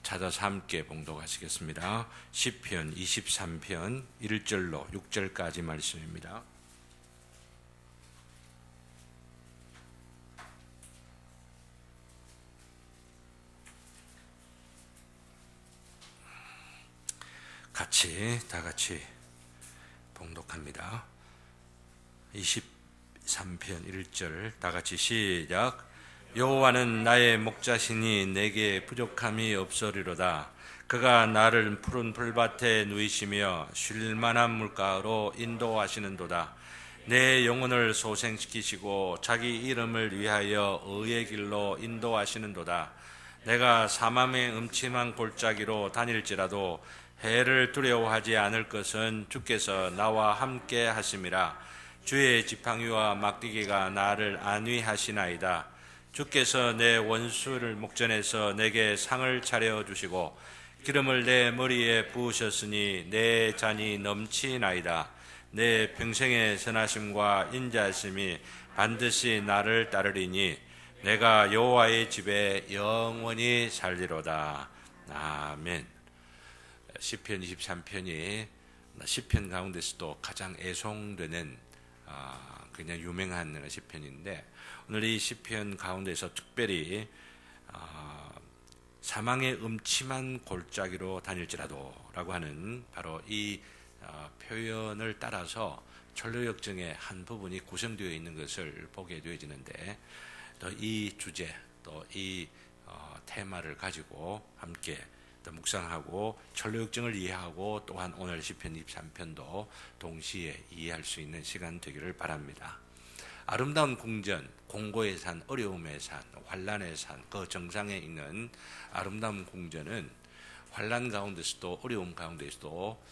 찾아서 함께 봉독하시겠습니다. 시편 23편 1절로 6절까지 말씀입니다. 다 같이 봉독합니다. 23편 1절 다 같이 시작. 여호와는 나의 목자시니 내게 부족함이 없으리로다. 그가 나를 푸른 풀밭에 누이시며 쉴 만한 물가로 인도하시는도다. 내 영혼을 소생시키시고 자기 이름을 위하여 의의 길로 인도하시는도다. 내가 사망의 음침한 골짜기로 다닐지라도 해를 두려워하지 않을 것은 주께서 나와 함께 하심이라. 주의 지팡이와 막대기가 나를 안위하시나이다. 주께서 내 원수를 목전에서 내게 상을 차려주시고 기름을 내 머리에 부으셨으니 내 잔이 넘치나이다. 내 평생의 선하심과 인자하심이 반드시 나를 따르리니 내가 여호와의 집에 영원히 살리로다. 아멘. 시편 23편이 시편 가운데서도 가장 애송되는 그냥 유명한 시편인데, 오늘 이 시편 가운데서 특별히 사망의 음침한 골짜기로 다닐지라도 라고 하는 바로 이 표현을 따라서 철로역정의 한 부분이 구성되어 있는 것을 보게 되어지는데, 또 이 주제, 또 이 테마를 가지고 함께 묵상하고 철로역정을 이해하고 또한 오늘 시편 23편도 동시에 이해할 수 있는 시간 되기를 바랍니다. 아름다운 궁전, 공고의 산, 어려움의 산, 환난의 산, 그 정상에 있는 아름다운 궁전은 환난 가운데서도 어려움 가운데서도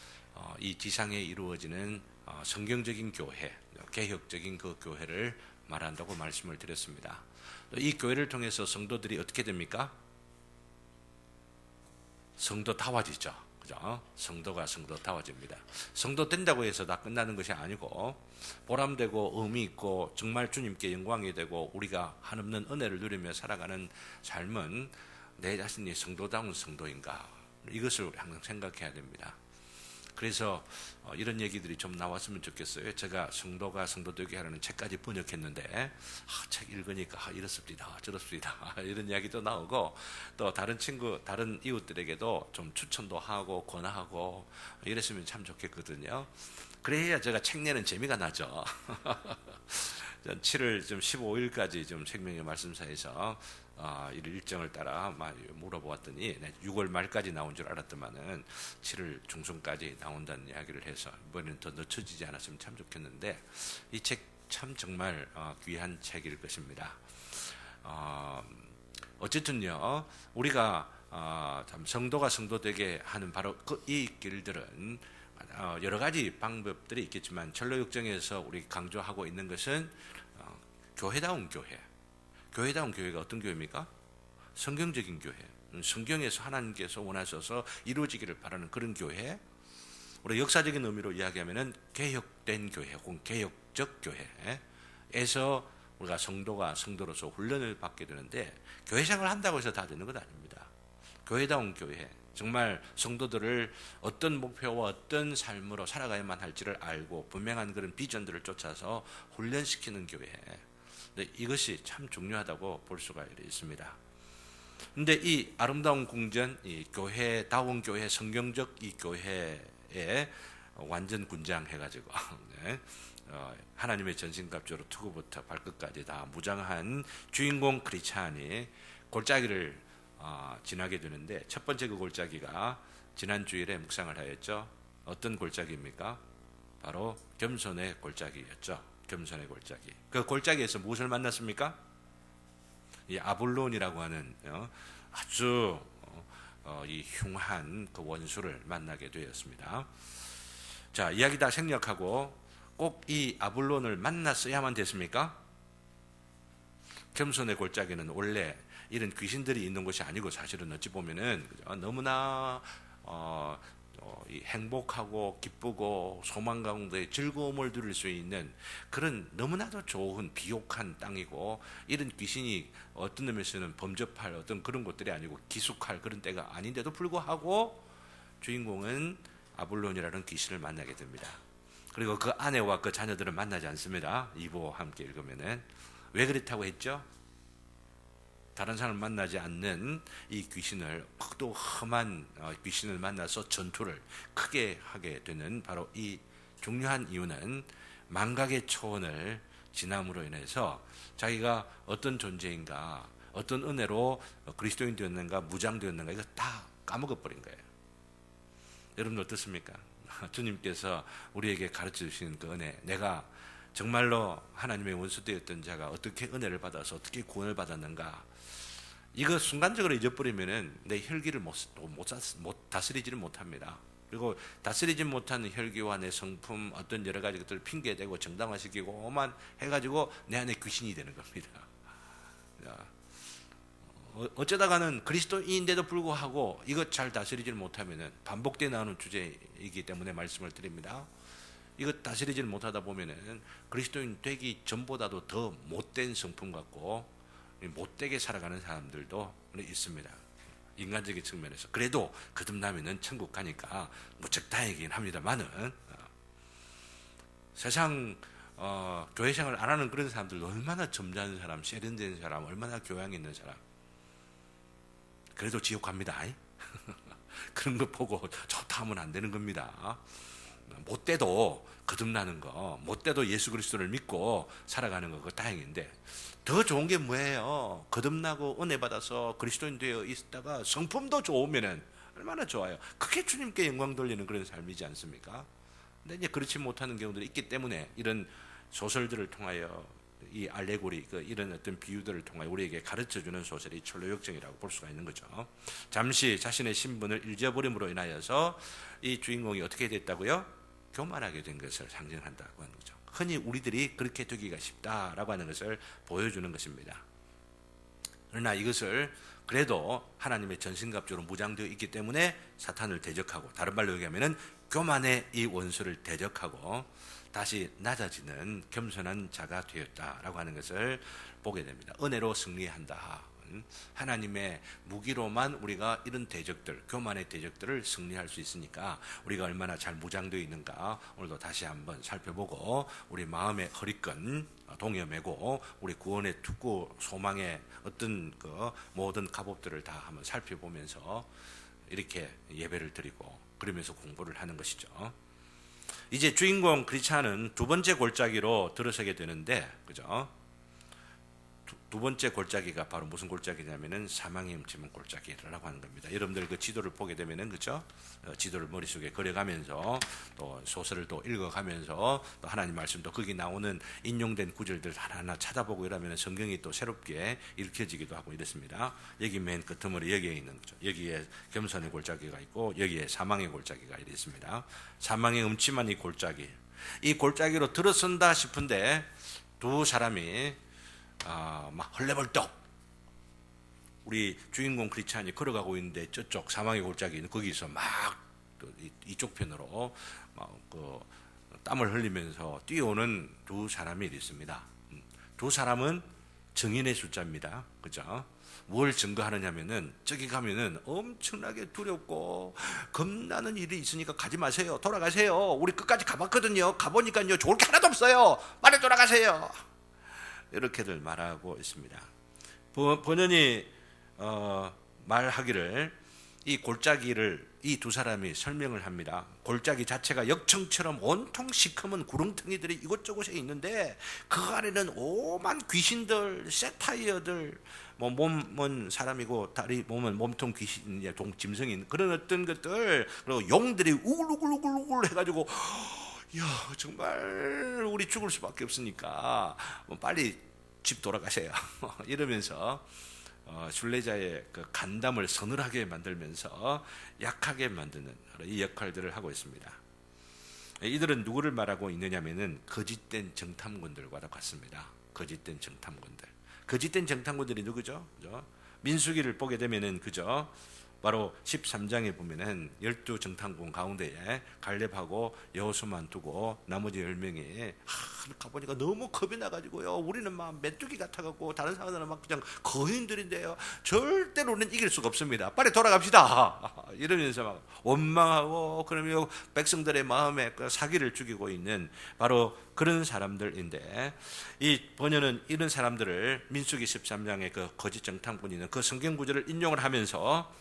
이 지상에 이루어지는 성경적인 교회, 개혁적인 그 교회를 말한다고 말씀을 드렸습니다. 이 교회를 통해서 성도들이 어떻게 됩니까? 성도다워지죠. 그죠? 성도가 성도다워집니다. 성도 된다고 해서 다 끝나는 것이 아니고 보람되고 의미 있고 정말 주님께 영광이 되고 우리가 한없는 은혜를 누리며 살아가는 삶은 내 자신이 성도다운 성도인가, 이것을 항상 생각해야 됩니다. 그래서 이런 얘기들이 좀 나왔으면 좋겠어요. 제가 성도가 성도되게 하라는 책까지 번역했는데 책 읽으니까 이렇습니다 저렇습니다 이런 이야기도 나오고, 또 다른 친구, 다른 이웃들에게도 좀 추천도 하고 권하고 이랬으면 참 좋겠거든요. 그래야 제가 책 내는 재미가 나죠. 7월 15일까지 생명의 말씀사에서 일정을 따라 물어보았더니 6월 말까지 나온 줄 알았더만은 7월 중순까지 나온다는 이야기를 해서 이번에는 더 늦춰지지 않았으면 참 좋겠는데, 이 책 참 정말 귀한 책일 것입니다. 어쨌든요, 우리가 참 성도가 성도되게 하는 바로 이 길들은 여러 가지 방법들이 있겠지만 철로역정에서 우리 강조하고 있는 것은 교회다운 교회. 교회다운 교회가 어떤 교회입니까? 성경적인 교회. 성경에서 하나님께서 원하셔서 이루어지기를 바라는 그런 교회. 우리 역사적인 의미로 이야기하면은 개혁된 교회 혹은 개혁적 교회에서 우리가 성도가 성도로서 훈련을 받게 되는데, 교회 생활을 한다고 해서 다 되는 것 아닙니다. 교회다운 교회, 정말 성도들을 어떤 목표와 어떤 삶으로 살아가야만 할지를 알고 분명한 그런 비전들을 쫓아서 훈련시키는 교회, 이것이 참 중요하다고 볼 수가 있습니다. 근데 이 아름다운 궁전, 이 교회다운 교회, 성경적 이 교회에 완전 군장해가지고 하나님의 전신갑주로 투구부터 발끝까지 다 무장한 주인공 크리스찬이 골짜기를 지나게 되는데, 첫 번째 그 골짜기가 지난 주일에 묵상을 하였죠. 어떤 골짜기입니까? 바로 겸손의 골짜기였죠. 겸손의 골짜기. 그 골짜기에서 무엇을 만났습니까? 이 아볼론이라고 하는 아주 이 흉한 그 원수를 만나게 되었습니다. 자, 이야기 다 생략하고 꼭 이 아볼론을 만났어야만 됐습니까? 겸손의 골짜기는 원래 이런 귀신들이 있는 곳이 아니고, 사실은 어찌 보면은 너무나 이 행복하고 기쁘고 소망 가운데 즐거움을 누릴 수 있는 그런 너무나도 좋은 비옥한 땅이고, 이런 귀신이 어떤 의미에서는 범접할 어떤 그런 것들이 아니고 기숙할 그런 때가 아닌데도 불구하고 주인공은 아볼론이라는 귀신을 만나게 됩니다. 그리고 그 아내와 그 자녀들은 만나지 않습니다. 2부 함께 읽으면은. 왜 그렇다고 했죠? 다른 사람을 만나지 않는 이 귀신을, 또 험한 귀신을 만나서 전투를 크게 하게 되는 바로 이 중요한 이유는 망각의 초원을 지남으로 인해서 자기가 어떤 존재인가, 어떤 은혜로 그리스도인 되었는가, 무장되었는가, 이거 다 까먹어버린 거예요. 여러분 어떻습니까? 주님께서 우리에게 가르쳐 주시는 그 은혜, 내가 정말로 하나님의 원수되었던 자가 어떻게 은혜를 받아서 어떻게 구원을 받았는가, 이거 순간적으로 잊어버리면은 내 혈기를 못 다스리지를 못합니다. 그리고 다스리지 못하는 혈기와 내 성품, 어떤 여러 가지 것들을 핑계대고 정당화시키고만 해가지고 내 안에 귀신이 되는 겁니다. 어쩌다가는 그리스도인인데도 불구하고 이것 잘 다스리지 못하면은, 반복되어 나오는 주제이기 때문에 말씀을 드립니다. 이것 다스리지 못하다 보면은 그리스도인 되기 전보다도 더 못된 성품 갖고 못되게 살아가는 사람들도 있습니다. 인간적인 측면에서. 그래도 거듭나면은 천국 가니까 무척 다행이긴 합니다만은, 세상 교회 생활 안 하는 그런 사람들도 얼마나 점잖은 사람, 세련된 사람, 얼마나 교양 있는 사람, 그래도 지옥 갑니다. 그런 거 보고 좋다 하면 안 되는 겁니다. 못돼도 거듭나는 거, 못돼도 예수 그리스도를 믿고 살아가는 거, 그거 다행인데, 더 좋은 게 뭐예요? 거듭나고 은혜 받아서 그리스도인 되어 있다가 성품도 좋으면은 얼마나 좋아요. 그게 주님께 영광 돌리는 그런 삶이지 않습니까? 근데 이제 그렇지 못하는 경우들이 있기 때문에 이런 소설들을 통하여, 이 알레고리, 이런 어떤 비유들을 통하여 우리에게 가르쳐주는 소설이 철로역정이라고 볼 수가 있는 거죠. 잠시 자신의 신분을 잊어버림으로 인하여서 이 주인공이 어떻게 됐다고요? 교만하게 된 것을 상징한다고 하는 거죠. 흔히 우리들이 그렇게 되기가 쉽다라고 하는 것을 보여주는 것입니다. 그러나 이것을 그래도 하나님의 전신갑주로 무장되어 있기 때문에 사탄을 대적하고, 다른 말로 얘기하면 교만의 이 원수를 대적하고 다시 낮아지는 겸손한 자가 되었다라고 하는 것을 보게 됩니다. 은혜로 승리한다. 하나님의 무기로만 우리가 이런 대적들, 교만의 대적들을 승리할 수 있으니까 우리가 얼마나 잘 무장되어 있는가 오늘도 다시 한번 살펴보고, 우리 마음의 허리끈 동여매고 우리 구원의 투구, 소망의 어떤 그 모든 갑옷들을 다 한번 살펴보면서 이렇게 예배를 드리고 그러면서 공부를 하는 것이죠. 이제 주인공 크리스찬은 두 번째 골짜기로 들어서게 되는데, 그죠? 두 번째 골짜기가 바로 무슨 골짜기냐면은 사망의 음침한 골짜기라고 하는 겁니다. 여러분들 그 지도를 보게 되면은, 그죠? 지도를 머릿속에 그려가면서 또 소설을 또 읽어가면서 또 하나님 말씀도 거기 나오는 인용된 구절들 하나하나 찾아보고 이러면 성경이 또 새롭게 읽혀지기도 하고 이렇습니다. 여기 맨 끝머리 여기에 있는 거죠. 여기에 겸손의 골짜기가 있고 여기에 사망의 골짜기가 있습니다. 사망의 음침한 이 골짜기, 이 골짜기로 들어선다 싶은데 두 사람이 막 헐레벌떡, 우리 주인공 크리스찬이 걸어가고 있는데 저쪽 사망의 골짜기 거기서 막 이쪽 편으로 막 그 땀을 흘리면서 뛰어오는 두 사람이 있습니다. 두 사람은 증인의 숫자입니다. 그죠? 뭘 증거하느냐면은, 저기 가면은 엄청나게 두렵고 겁나는 일이 있으니까 가지 마세요. 돌아가세요. 우리 끝까지 가봤거든요. 가보니까요 좋을 게 하나도 없어요. 빨리 돌아가세요. 이렇게들 말하고 있습니다. 번연히 말하기를, 이 골짜기를 이 두 사람이 설명을 합니다. 골짜기 자체가 역청처럼 온통 시커먼 구렁텅이들이 이곳저곳에 있는데 그 안에는 오만 귀신들, 세타이어들, 뭐 몸은 사람이고 다리 몸은 몸통 귀신, 짐승인 그런 어떤 것들, 그리고 용들이 우글우글우글 해가지고, 야, 정말 우리 죽을 수밖에 없으니까 빨리 집 돌아가세요. 이러면서 순례자의 그 간담을 서늘하게 만들면서 약하게 만드는 이 역할들을 하고 있습니다. 이들은 누구를 말하고 있느냐면은 거짓된 정탐꾼들과 같습니다. 거짓된 정탐꾼들. 거짓된 정탐꾼들이 누구죠? 그죠? 민수기를 보게 되면은, 그죠? 바로 13장에 보면은 12정탐꾼 가운데에 갈렙하고 여호수아만 두고 나머지 10명이 가보니까 너무 겁이 나가지고요. 우리는 막 메뚜기 같아갖고 다른 사람들은 막 그냥 거인들인데요. 절대로는 이길 수가 없습니다. 빨리 돌아갑시다. 이러면서 막 원망하고 그러면 백성들의 마음에 그 사기를 죽이고 있는 바로 그런 사람들인데, 이 번연은 이런 사람들을 민수기 13장의 그 거짓 정탐꾼이 있는 그 성경 구절을 인용을 하면서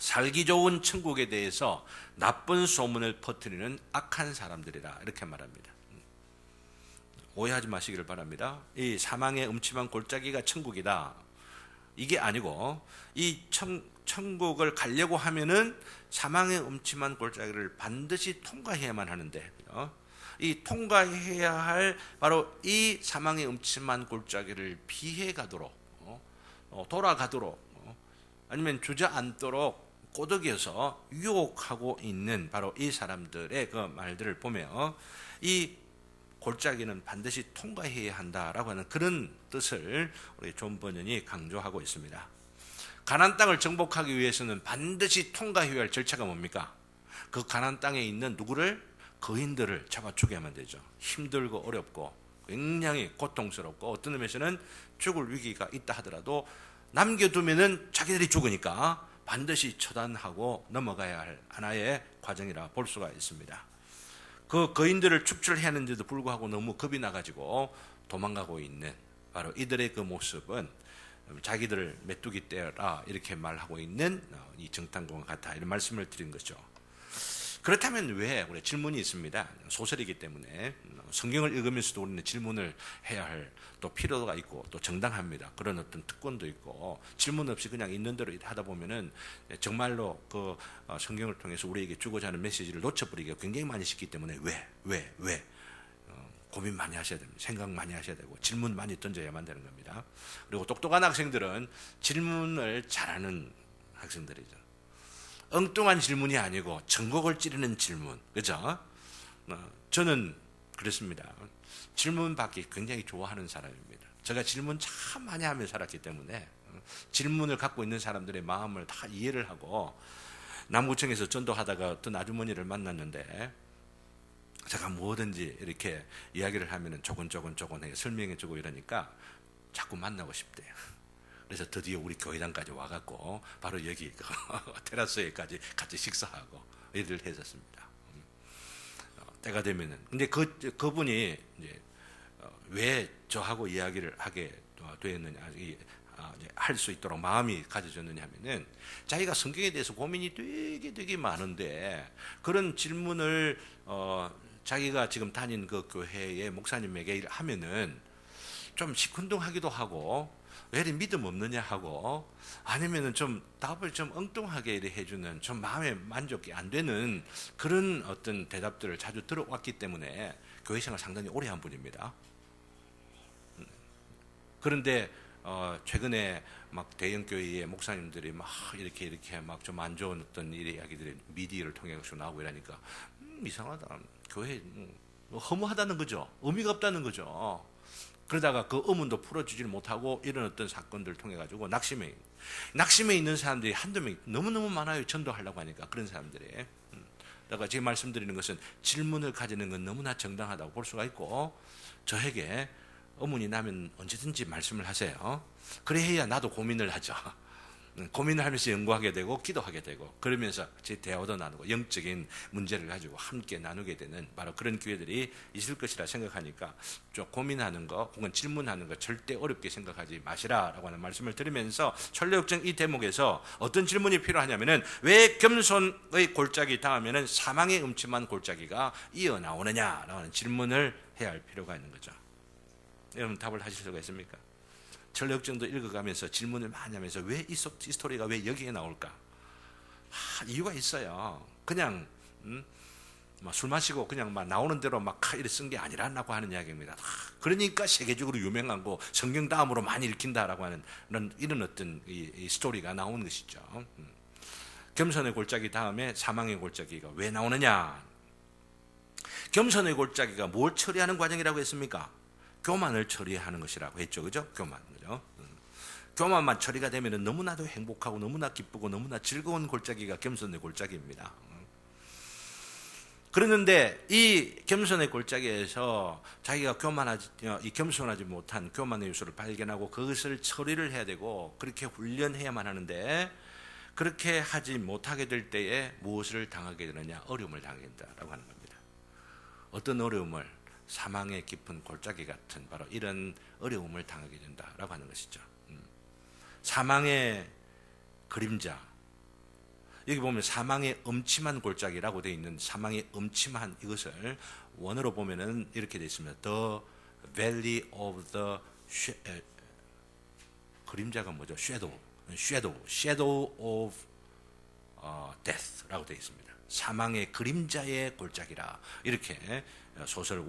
살기 좋은 천국에 대해서 나쁜 소문을 퍼뜨리는 악한 사람들이라 이렇게 말합니다. 오해하지 마시기를 바랍니다. 이 사망의 음침한 골짜기가 천국이다, 이게 아니고, 이 천국을 가려고 하면은 사망의 음침한 골짜기를 반드시 통과해야만 하는데, 이 통과해야 할 바로 이 사망의 음침한 골짜기를 피해 가도록, 돌아가도록, 아니면 주저앉도록 꼬드겨서 유혹하고 있는 바로 이 사람들의 그 말들을 보면 이 골짜기는 반드시 통과해야 한다라고 하는 그런 뜻을 우리 존 번연이 강조하고 있습니다. 가나안 땅을 정복하기 위해서는 반드시 통과해야 할 절차가 뭡니까? 그 가나안 땅에 있는 누구를? 거인들을 잡아 죽여야만 되죠. 힘들고 어렵고 굉장히 고통스럽고 어떤 의미에서는 죽을 위기가 있다 하더라도 남겨두면은 자기들이 죽으니까 반드시 처단하고 넘어가야 할 하나의 과정이라 볼 수가 있습니다. 그 거인들을 축출해야 하는데도 불구하고 너무 겁이 나가지고 도망가고 있는 바로 이들의 그 모습은 자기들을 메뚜기 떼라 이렇게 말하고 있는 이 정탐꾼 같아, 이런 말씀을 드린 거죠. 그렇다면 왜? 우리 질문이 있습니다. 소설이기 때문에 성경을 읽으면서도 우리는 질문을 해야 할 또 필요가 있고 또 정당합니다. 그런 어떤 특권도 있고, 질문 없이 그냥 있는 대로 하다 보면은 정말로 그 성경을 통해서 우리에게 주고자 하는 메시지를 놓쳐버리기가 굉장히 많이 쉽기 때문에 왜 고민 많이 하셔야 됩니다. 생각 많이 하셔야 되고 질문 많이 던져야만 되는 겁니다. 그리고 똑똑한 학생들은 질문을 잘하는 학생들이죠. 엉뚱한 질문이 아니고 전곡을 찌르는 질문, 그죠? 저는 그렇습니다. 질문 받기 굉장히 좋아하는 사람입니다. 제가 질문 참 많이 하며 살았기 때문에 질문을 갖고 있는 사람들의 마음을 다 이해를 하고, 남구청에서 전도하다가 어떤 아주머니를 만났는데 제가 뭐든지 이렇게 이야기를 하면은 조곤조곤 설명해주고 이러니까 자꾸 만나고 싶대요. 그래서 드디어 우리 교회당까지 와갖고 바로 여기 테라스에까지 같이 식사하고 일을 했었습니다. 때가 되면은, 근데 그분이 이제 왜 저하고 이야기를 하게 되었느냐, 할 수 있도록 마음이 가져졌느냐 하면은, 자기가 성경에 대해서 고민이 되게 많은데 그런 질문을 자기가 지금 다닌 그 교회의 목사님에게 하면은 좀 시큰둥하기도 하고, 왜 이리 믿음 없느냐 하고, 아니면은 좀 답을 좀 엉뚱하게 이렇게 해주는, 좀 마음에 만족이 안 되는 그런 어떤 대답들을 자주 들어왔기 때문에 교회 생활 상당히 오래 한 분입니다. 그런데 최근에 막 대형 교회의 목사님들이 막 이렇게 막 좀 안 좋은 어떤 이야기들이 미디어를 통해 서 나오고 이러니까 이상하다, 교회 허무하다는 거죠. 의미가 없다는 거죠. 그러다가 그 의문도 풀어주질 못하고 이런 어떤 사건들을 통해 가지고 낙심해 있는 사람들이 한두 명 너무너무 많아요. 전도하려고 하니까 그런 사람들이. 내가 지금 말씀드리는 것은 질문을 가지는 건 너무나 정당하다고 볼 수가 있고, 저에게 의문이 나면 언제든지 말씀을 하세요. 그래야 나도 고민을 하죠. 고민을 하면서 연구하게 되고 기도하게 되고, 그러면서 제 대화도 나누고 영적인 문제를 가지고 함께 나누게 되는 바로 그런 기회들이 있을 것이라 생각하니까 좀 고민하는 거 혹은 질문하는 거 절대 어렵게 생각하지 마시라라고 하는 말씀을 드리면서, 천례역정 이 대목에서 어떤 질문이 필요하냐면은, 왜 겸손의 골짜기 다음에는 사망의 음침한 골짜기가 이어나오느냐라고 하는 질문을 해야 할 필요가 있는 거죠. 여러분 답을 하실 수가 있습니까? 천례역정도 읽어가면서 질문을 많이 하면서 왜 이 스토리가 왜 여기에 나올까? 이유가 있어요. 그냥 술 마시고 그냥 막 나오는 대로 막 이렇게 쓴 게 아니라고 하는 이야기입니다. 그러니까 세계적으로 유명한 거, 성경 다음으로 많이 읽힌다라고 하는 이런 어떤 이 스토리가 나오는 것이죠. 겸손의 골짜기 다음에 사망의 골짜기가 왜 나오느냐? 겸손의 골짜기가 뭘 처리하는 과정이라고 했습니까? 교만을 처리하는 것이라고 했죠, 그죠? 교만, 그죠? 교만만 처리가 되면 너무나도 행복하고 너무나 기쁘고 너무나 즐거운 골짜기가 겸손의 골짜기입니다. 그러는데 이 겸손의 골짜기에서 자기가 겸손하지 못한 교만의 요소를 발견하고 그것을 처리를 해야 되고 그렇게 훈련해야만 하는데, 그렇게 하지 못하게 될 때에 무엇을 당하게 되느냐? 어려움을 당하게 된다라고 하는 겁니다. 어떤 어려움을? 사망의 깊은 골짜기 같은 바로 이런 어려움을 당하게 된다라고 하는 것이죠. 사망의 그림자, 여기 보면 사망의 음침한 골짜기라고 되어 있는 사망의 음침한 이것을 원어로 보면은 이렇게 되어 있습니다. The Valley of the 그림자가 뭐죠? Shadow of Death라고 되어 있습니다. 사망의 그림자의 골짜기라, 이렇게 소설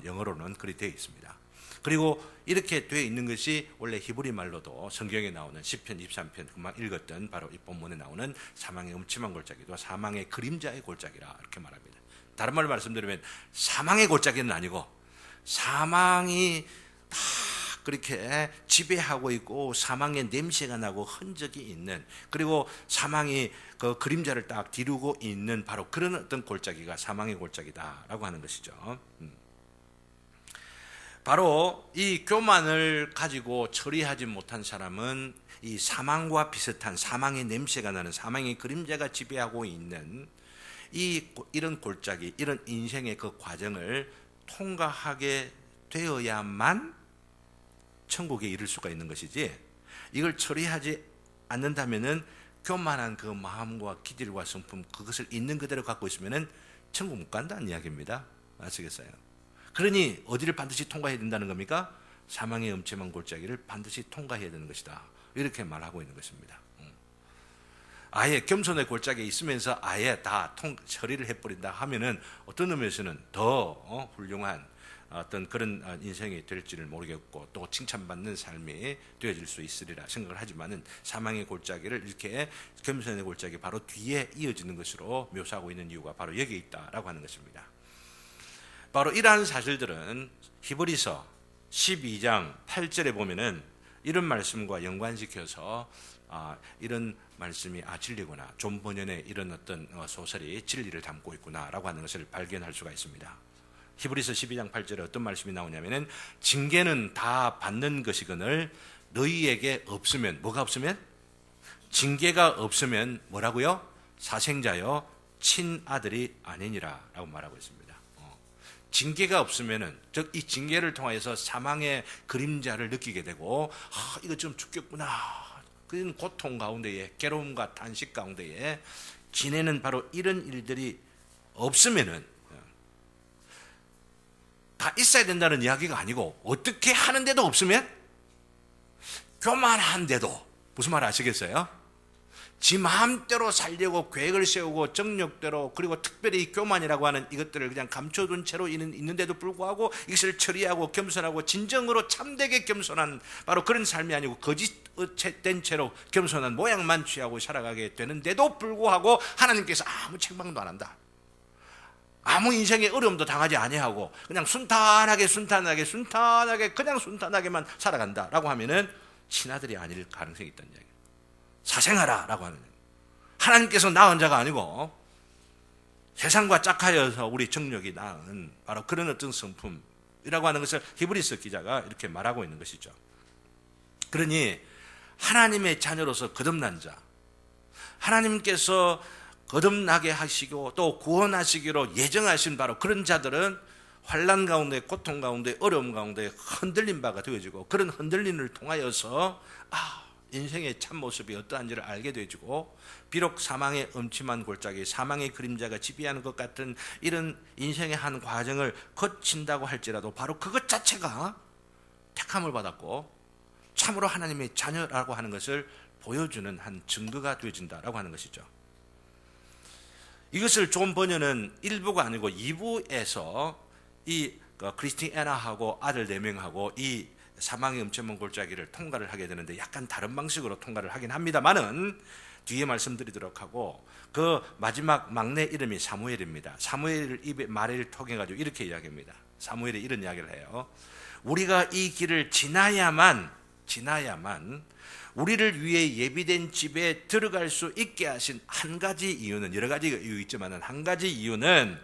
영어로는 그리 되어 있습니다. 그리고 이렇게 되어 있는 것이 원래 히브리 말로도 성경에 나오는 시편 23편 금방 읽었던 바로 이 본문에 나오는 사망의 음침한 골짜기도 사망의 그림자의 골짜기라 이렇게 말합니다. 다른 말로 말씀드리면 사망의 골짜기는 아니고 사망이 다 그렇게 지배하고 있고 사망의 냄새가 나고 흔적이 있는, 그리고 사망이 그 그림자를 딱 뒤르고 있는 바로 그런 어떤 골짜기가 사망의 골짜기다라고 하는 것이죠. 바로 이 교만을 가지고 처리하지 못한 사람은 이 사망과 비슷한 사망의 냄새가 나는 사망의 그림자가 지배하고 있는 이런 골짜기, 이런 인생의 그 과정을 통과하게 되어야만 천국에 이를 수가 있는 것이지, 이걸 처리하지 않는다면은 교만한 그 마음과 기질과 성품 그것을 있는 그대로 갖고 있으면은 천국 못 간다는 이야기입니다. 아시겠어요? 그러니 어디를 반드시 통과해야 된다는 겁니까? 사망의 음침한 골짜기를 반드시 통과해야 되는 것이다, 이렇게 말하고 있는 것입니다. 아예 겸손의 골짜기에 있으면서 아예 다 처리를 해버린다 하면은 어떤 의미에서는 더 훌륭한 어떤 그런 인생이 될지를 모르겠고 또 칭찬받는 삶이 되어질 수 있으리라 생각을 하지만은 사망의 골짜기를 이렇게 겸손의 골짜기 바로 뒤에 이어지는 것으로 묘사하고 있는 이유가 바로 여기에 있다라고 하는 것입니다. 바로 이러한 사실들은 히브리서 12장 8절에 보면은 이런 말씀과 연관시켜서 이런 말씀이 진리구나, 존 번연의 이런 어떤 소설이 진리를 담고 있구나라고 하는 것을 발견할 수가 있습니다. 히브리서 12장 8절에 어떤 말씀이 나오냐면은 징계는 다 받는 것이거늘 너희에게 없으면, 뭐가 없으면? 징계가 없으면 뭐라고요? 사생자여 친아들이 아니니라 라고 말하고 있습니다. 징계가 없으면은, 즉 이 징계를 통해서 사망의 그림자를 느끼게 되고 이거 좀 죽겠구나, 그런 고통 가운데에 괴로움과 탄식 가운데에 지내는 바로 이런 일들이 없으면은 다 있어야 된다는 이야기가 아니고, 어떻게 하는데도 없으면 교만한데도, 무슨 말 아시겠어요? 지 마음대로 살려고 계획을 세우고 정력대로, 그리고 특별히 교만이라고 하는 이것들을 그냥 감춰둔 채로 있는데도 불구하고 이것을 처리하고 겸손하고 진정으로 참되게 겸손한 바로 그런 삶이 아니고 거짓된 채로 겸손한 모양만 취하고 살아가게 되는데도 불구하고 하나님께서 아무 책망도 안 한다, 아무 인생의 어려움도 당하지 아니하고 그냥 순탄하게 그냥 순탄하게만 살아간다라고 하면은 친아들이 아닐 가능성이 있다는 이야기예요. 사생하라라고 하는, 하나님께서 낳은 자가 아니고 세상과 짝하여서 우리 정력이 낳은 바로 그런 어떤 성품이라고 하는 것을 히브리서 기자가 이렇게 말하고 있는 것이죠. 그러니 하나님의 자녀로서 거듭난 자, 하나님께서 거듭나게 하시고 또 구원하시기로 예정하신 바로 그런 자들은 환난 가운데, 고통 가운데, 어려움 가운데 흔들린 바가 되어지고, 그런 흔들림을 통하여서 인생의 참모습이 어떠한지를 알게 되어지고, 비록 사망의 음침한 골짜기, 사망의 그림자가 지배하는 것 같은 이런 인생의 한 과정을 거친다고 할지라도 바로 그것 자체가 택함을 받았고 참으로 하나님의 자녀라고 하는 것을 보여주는 한 증거가 되어진다라고 하는 것이죠. 이것을 존 번연은 1부가 아니고 2부에서 이 크리스틴 애나하고 아들 4명하고 이 사망의 음침한 골짜기를 통과를 하게 되는데 약간 다른 방식으로 통과를 하긴 합니다만은 뒤에 말씀드리도록 하고, 그 마지막 막내 이름이 사무엘입니다. 사무엘 입의 말을 통해 가지고 이렇게 이야기합니다. 사무엘이 이런 이야기를 해요. 우리가 이 길을 지나야만 지나야만 우리를 위해 예비된 집에 들어갈 수 있게 하신 한 가지 이유는, 여러 가지 이유 있지만 한 가지 이유는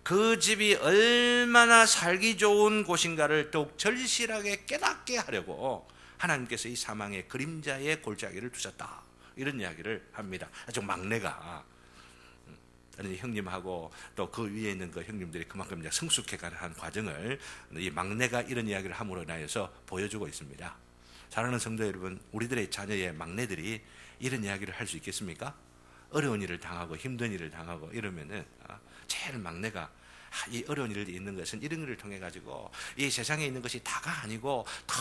그 집이 얼마나 살기 좋은 곳인가를 더욱 절실하게 깨닫게 하려고 하나님께서 이 사망의 그림자의 골짜기를 두셨다, 이런 이야기를 합니다. 아주 막내가 형님하고 또 그 위에 있는 그 형님들이 그만큼 이제 성숙해가는 한 과정을 이 막내가 이런 이야기를 함으로 인하여서 보여주고 있습니다. 사랑하는 성도 여러분, 우리들의 자녀의 막내들이 이런 이야기를 할 수 있겠습니까? 어려운 일을 당하고 힘든 일을 당하고 이러면은 제일 막내가 이 어려운 일이 있는 것은 이런 일을 통해 가지고 이 세상에 있는 것이 다가 아니고 더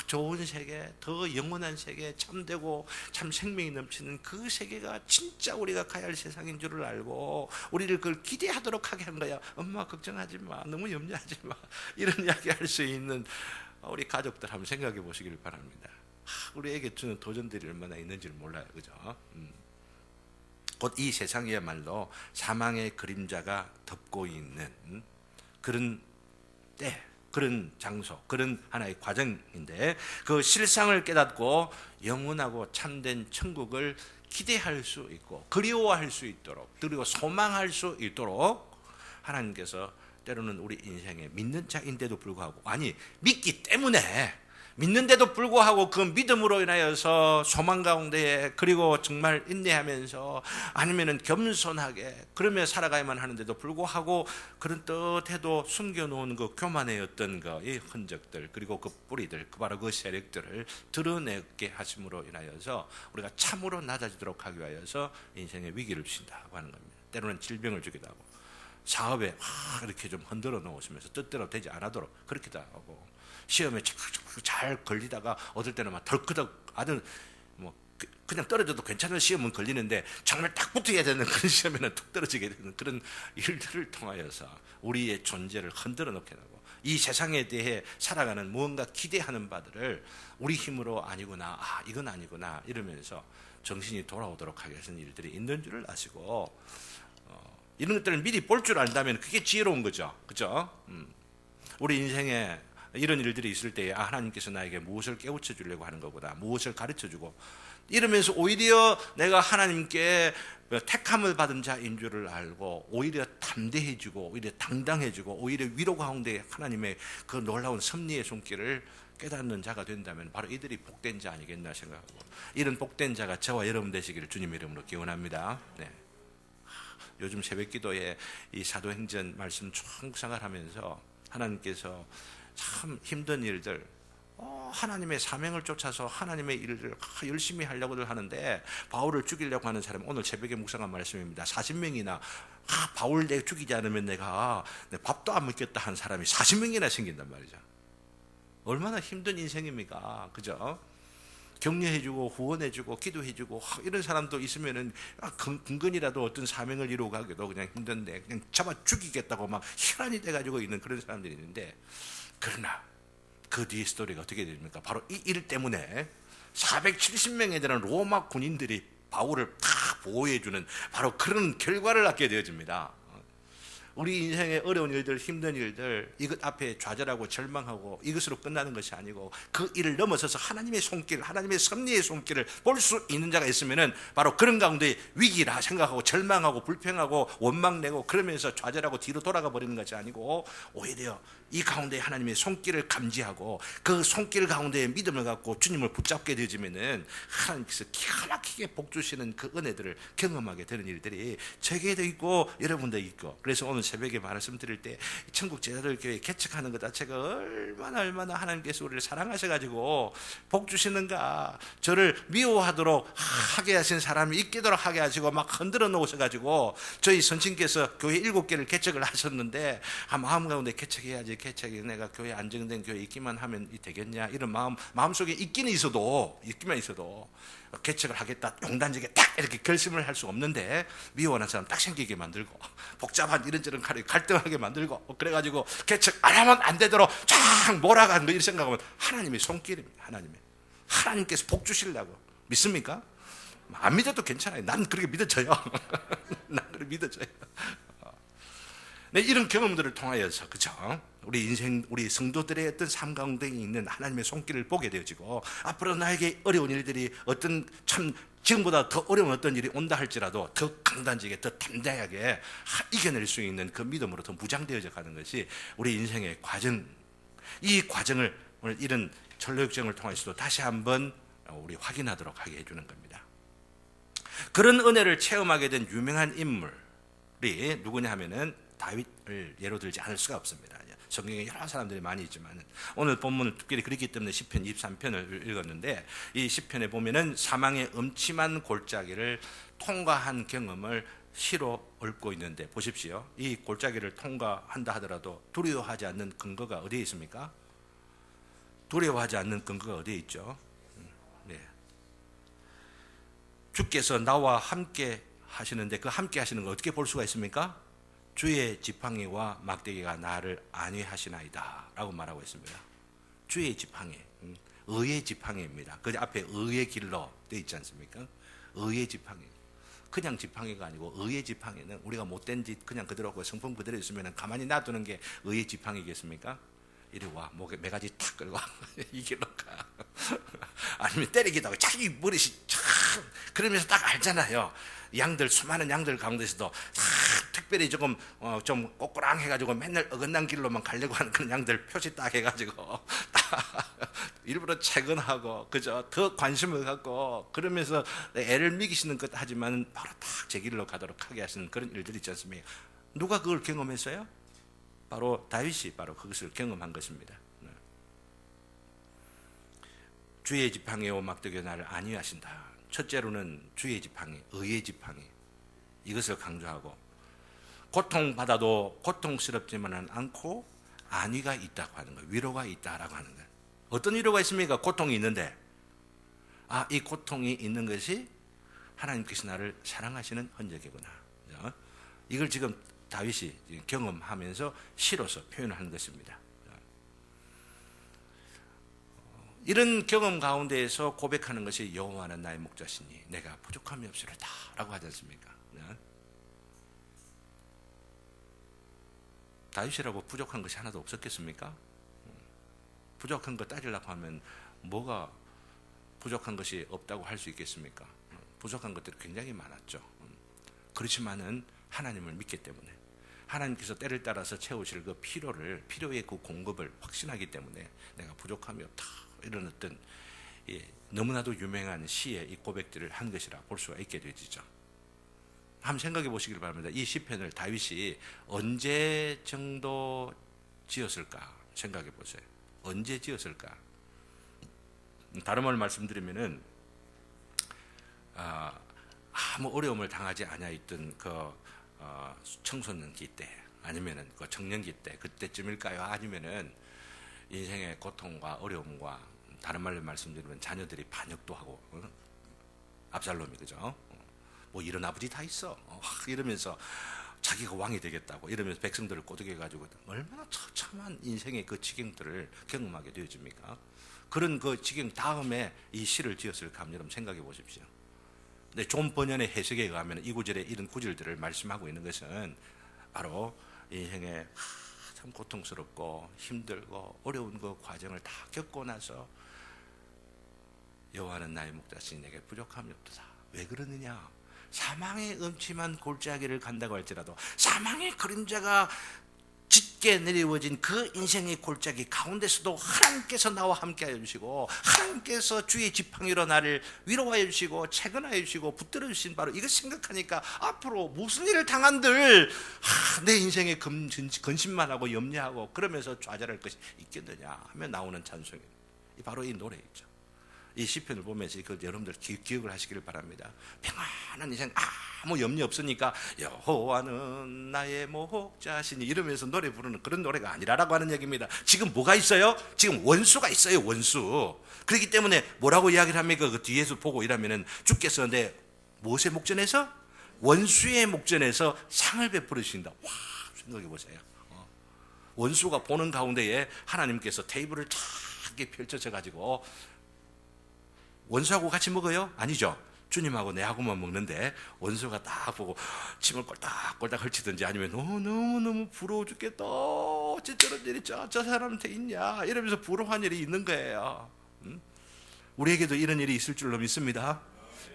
좋은 세계, 더 영원한 세계, 참되고 참 생명이 넘치는 그 세계가 진짜 우리가 가야 할 세상인 줄을 알고 우리를 그걸 기대하도록 하게 한 거야. 엄마 걱정하지 마, 너무 염려하지 마, 이런 이야기 할 수 있는 우리 가족들 한번 생각해 보시길 바랍니다. 우리에게 주는 도전들이 얼마나 있는지를 몰라요, 그죠? 곧 이 세상이야말로 사망의 그림자가 덮고 있는 그런 때, 그런 장소, 그런 하나의 과정인데, 그 실상을 깨닫고 영원하고 참된 천국을 기대할 수 있고 그리워할 수 있도록, 그리고 소망할 수 있도록 하나님께서 때로는 우리 인생에 믿는 자인데도 불구하고, 아니 믿기 때문에, 믿는데도 불구하고 그 믿음으로 인하여서 소망 가운데, 그리고 정말 인내하면서 아니면은 겸손하게 그러며 살아가야만 하는데도 불구하고 그런 뜻에도 숨겨놓은 그 교만의 어떤 이 흔적들, 그리고 그 뿌리들, 바로 그 세력들을 드러내게 하심으로 인하여서 우리가 참으로 낮아지도록 하기 위하여서 인생의 위기를 주신다고 하는 겁니다. 때로는 질병을 주기도 하고, 사업에 이렇게 좀 흔들어 놓으시면서 뜻대로 되지 않도록 그렇게도 하고, 시험에 잘 걸리다가 어떨 때는 막 덜크덕 아주 뭐 그냥 떨어져도 괜찮은 시험은 걸리는데 정말 딱 붙어야 되는 그런 시험에는 툭 떨어지게 되는 그런 일들을 통하여서 우리의 존재를 흔들어 놓게 되고, 이 세상에 대해 살아가는 무언가 기대하는 바들을 우리 힘으로 아니구나, 이건 아니구나 이러면서 정신이 돌아오도록 하게 하는 일들이 있는 줄을 아시고, 이런 것들을 미리 볼 줄 안다면 그게 지혜로운 거죠, 그죠? 우리 인생에 이런 일들이 있을 때에 하나님께서 나에게 무엇을 깨우쳐 주려고 하는 것보다 무엇을 가르쳐 주고, 이러면서 오히려 내가 하나님께 택함을 받은 자인 줄을 알고 오히려 담대해지고 오히려 당당해지고 오히려 위로 가운데 하나님의 그 놀라운 섭리의 손길을 깨닫는 자가 된다면 바로 이들이 복된 자 아니겠나 생각하고, 이런 복된 자가 저와 여러분 되시기를 주님 이름으로 기원합니다. 네. 요즘 새벽기도에 이 사도행전 말씀 묵상을 하면서 하나님께서 참 힘든 일들, 하나님의 사명을 쫓아서 하나님의 일을 열심히 하려고들 하는데 바울을 죽이려고 하는 사람, 오늘 새벽에 묵상한 말씀입니다. 40명이나 바울 내가 죽이지 않으면 내가 밥도 안 먹겠다 한 사람이 40명이나 생긴단 말이죠. 얼마나 힘든 인생입니까, 그죠? 격려해주고 후원해주고 기도해주고 이런 사람도 있으면은 근근이라도 어떤 사명을 이루어 가기도 그냥 힘든데 그냥 잡아 죽이겠다고 막 혈안이 돼가지고 있는 그런 사람들이 있는데, 그러나 그 뒤의 스토리가 어떻게 됩니까? 바로 이 일 때문에 470명에 되는 로마 군인들이 바울을 다 보호해주는 바로 그런 결과를 낳게 되어집니다. 우리 인생의 어려운 일들, 힘든 일들, 이것 앞에 좌절하고 절망하고 이것으로 끝나는 것이 아니고 그 일을 넘어서서 하나님의 손길, 하나님의 섭리의 손길을 볼 수 있는 자가 있으면은 바로 그런 가운데 위기라 생각하고 절망하고 불평하고 원망내고 그러면서 좌절하고 뒤로 돌아가 버리는 것이 아니고, 오히려 이 가운데 하나님의 손길을 감지하고 그 손길 가운데 믿음을 갖고 주님을 붙잡게 되어지면은 하나님께서 기가 막히게 복 주시는 그 은혜들을 경험하게 되는 일들이 저에게도 있고 여러분도 있고, 그래서 오늘 새벽에 말씀드릴 때 천국 제자들 교회 개척하는 것 자체가 얼마나 하나님께서 우리를 사랑하셔가지고 복 주시는가, 저를 미워하도록 하게 하신 사람이 있도록 하게 하시고 막 흔들어 놓으셔가지고 저희 선친께서 교회 7개를 개척을 하셨는데 마음 가운데 개척해야지, 개척이 내가 교회 안정된 교회 있기만 하면 되겠냐 이런 마음속에 있기만 있어도 개척을 하겠다 용단적에 딱 이렇게 결심을 할 수 없는데 미워하는 사람 딱 생기게 만들고 복잡한 이런저런 갈등하게 만들고 그래가지고 개척 안 하면 안 되도록 쫙 몰아가는 거, 이렇게 생각하면 하나님의 손길입니다. 하나님께서 복 주시려고. 믿습니까? 안 믿어도 괜찮아요. 난 그렇게 믿어져요. 난 그렇게 믿어져요. 네, 이런 경험들을 통하여서, 그죠? 우리 인생, 우리 성도들의 어떤 삶 가운데 있는 하나님의 손길을 보게 되어지고, 앞으로 나에게 어려운 일들이 어떤 참 지금보다 더 어려운 어떤 일이 온다 할지라도 더 강단지게, 더 담대하게 이겨낼 수 있는 그 믿음으로 더 무장되어져 가는 것이 우리 인생의 과정. 이 과정을 오늘 이런 전로육정을 통해서도 다시 한번 우리 확인하도록 하게 해주는 겁니다. 그런 은혜를 체험하게 된 유명한 인물이 누구냐 하면은 다윗을 예로 들지 않을 수가 없습니다. 성경에 여러 사람들이 많이 있지만 오늘 본문은 특별히 그렇기 때문에 시편 23편을 읽었는데, 이 시편에 보면은 사망의 음침한 골짜기를 통과한 경험을 시로 읊고 있는데, 보십시오. 이 골짜기를 통과한다 하더라도 두려워하지 않는 근거가 어디에 있습니까? 두려워하지 않는 근거가 어디에 있죠? 네. 주께서 나와 함께 하시는데, 그 함께 하시는 걸 어떻게 볼 수가 있습니까? 주의 지팡이와 막대기가 나를 안위하시나이다 라고 말하고 있습니다. 주의 지팡이, 의의 지팡이입니다. 그 앞에 의의 길로 되어 있지 않습니까? 의의 지팡이, 그냥 지팡이가 아니고 의의 지팡이는 우리가 못된 짓 그냥 그대로 성품 그대로 있으면 가만히 놔두는 게 의의 지팡이겠습니까? 이리 와, 목에 매가지 탁 끌고 이 길로 가. 아니면 때리기도 하고 자기 머리시 참 그러면서 딱 알잖아요. 양들, 수많은 양들 가운데서도 특별히 조금 좀 꼬꾸랑해가지고 맨날 어긋난 길로만 가려고 하는 그런 양들 표시 딱 해가지고 딱 일부러 퇴근하고, 그죠? 더 관심을 갖고 그러면서 애를 먹이시는 것 하지만 바로 딱 제 길로 가도록 하게 하시는 그런 일들이 있지 않습니까? 누가 그걸 경험했어요? 바로 다윗이 바로 그것을 경험한 것입니다. 주의 지팡이와 막대기가 나를 안위하신다. 첫째로는 주의 지팡이, 의의 지팡이, 이것을 강조하고, 고통받아도 고통스럽지만은 않고 안위가 있다고 하는 거예요. 위로가 있다라고 하는 거예요. 어떤 위로가 있습니까? 고통이 있는데, 이 고통이 있는 것이 하나님께서 나를 사랑하시는 흔적이구나. 이걸 지금 다윗이 경험하면서 시로서 표현하는 것입니다. 이런 경험 가운데에서 고백하는 것이 여호와는 나의 목자시니 내가 부족함이 없으리다 라고 하지 않습니까? 다윗이라고 부족한 것이 하나도 없었겠습니까? 부족한 거 따지려고 하면 뭐가 부족한 것이 없다고 할 수 있겠습니까? 부족한 것들이 굉장히 많았죠. 그렇지만은 하나님을 믿기 때문에, 하나님께서 때를 따라서 채우실 그 필요의 그 공급을 확신하기 때문에 내가 부족함이 없다, 이런 어떤 너무나도 유명한 시의 이 고백들을 한 것이라 볼 수가 있게 되죠. 한번 생각해 보시길 바랍니다. 이 시편을 다윗이 언제 정도 지었을까 생각해 보세요. 언제 지었을까? 다른 말로 말씀드리면은 아무 어려움을 당하지 않아 있던 그 청소년기 때, 아니면은 그 청년기 때, 그때쯤일까요? 아니면은 인생의 고통과 어려움과, 다른 말로 말씀드리면 자녀들이 반역도 하고, 압살롬이, 그죠? 뭐 이런 아버지 다 있어, 이러면서 자기가 왕이 되겠다고 이러면서 백성들을 꼬드겨 가지고 얼마나 처참한 인생의 그 지경들을 경험하게 되어집니까? 그런 그 지경 다음에 이 시를 지었을까 한번 여러분 생각해 보십시오. 근데 존 버년의 해석에 의하면 이 구절에 이런 구절들을 말씀하고 있는 것은 바로 인생의 참 고통스럽고 힘들고 어려운 그 과정을 다 겪고 나서 여호와는 나의 목자시니 내게 부족함이 없도다. 왜 그러느냐? 사망의 음침한 골짜기를 간다고 할지라도 사망의 그림자가 짙게 내려워진 그 인생의 골짜기 가운데서도 하나님께서 나와 함께하여 주시고, 하나님께서 주의 지팡이로 나를 위로하여 주시고 채근하여 주시고 붙들어 주신 바로 이걸 생각하니까 앞으로 무슨 일을 당한들 내 인생에 근심만 하고 염려하고 그러면서 좌절할 것이 있겠느냐 하며 나오는 찬송이 바로 이 노래이죠. 이 시편을 보면서 그 여러분들 기억을 하시기를 바랍니다. 평안한 인생 아무 염려 없으니까 여호와는 나의 목자시니 이러면서 노래 부르는 그런 노래가 아니라라고 하는 얘기입니다. 지금 뭐가 있어요? 지금 원수가 있어요. 원수. 그렇기 때문에 뭐라고 이야기를 합니까? 그 뒤에서 보고 이러면은 주께서 내 무엇의 목전에서? 원수의 목전에서 상을 베풀으신다. 와, 생각해 보세요. 원수가 보는 가운데에 하나님께서 테이블을 쫙 펼쳐져 가지고 원수하고 같이 먹어요? 아니죠. 주님하고 내하고만 먹는데 원수가 딱 보고 침을 꼴딱꼴딱 헐치든지 아니면 너무너무 부러워 죽겠다. 어째 저런 일이 저 사람한테 있냐 이러면서 부러워한 일이 있는 거예요. 우리에게도 이런 일이 있을 줄로 믿습니다.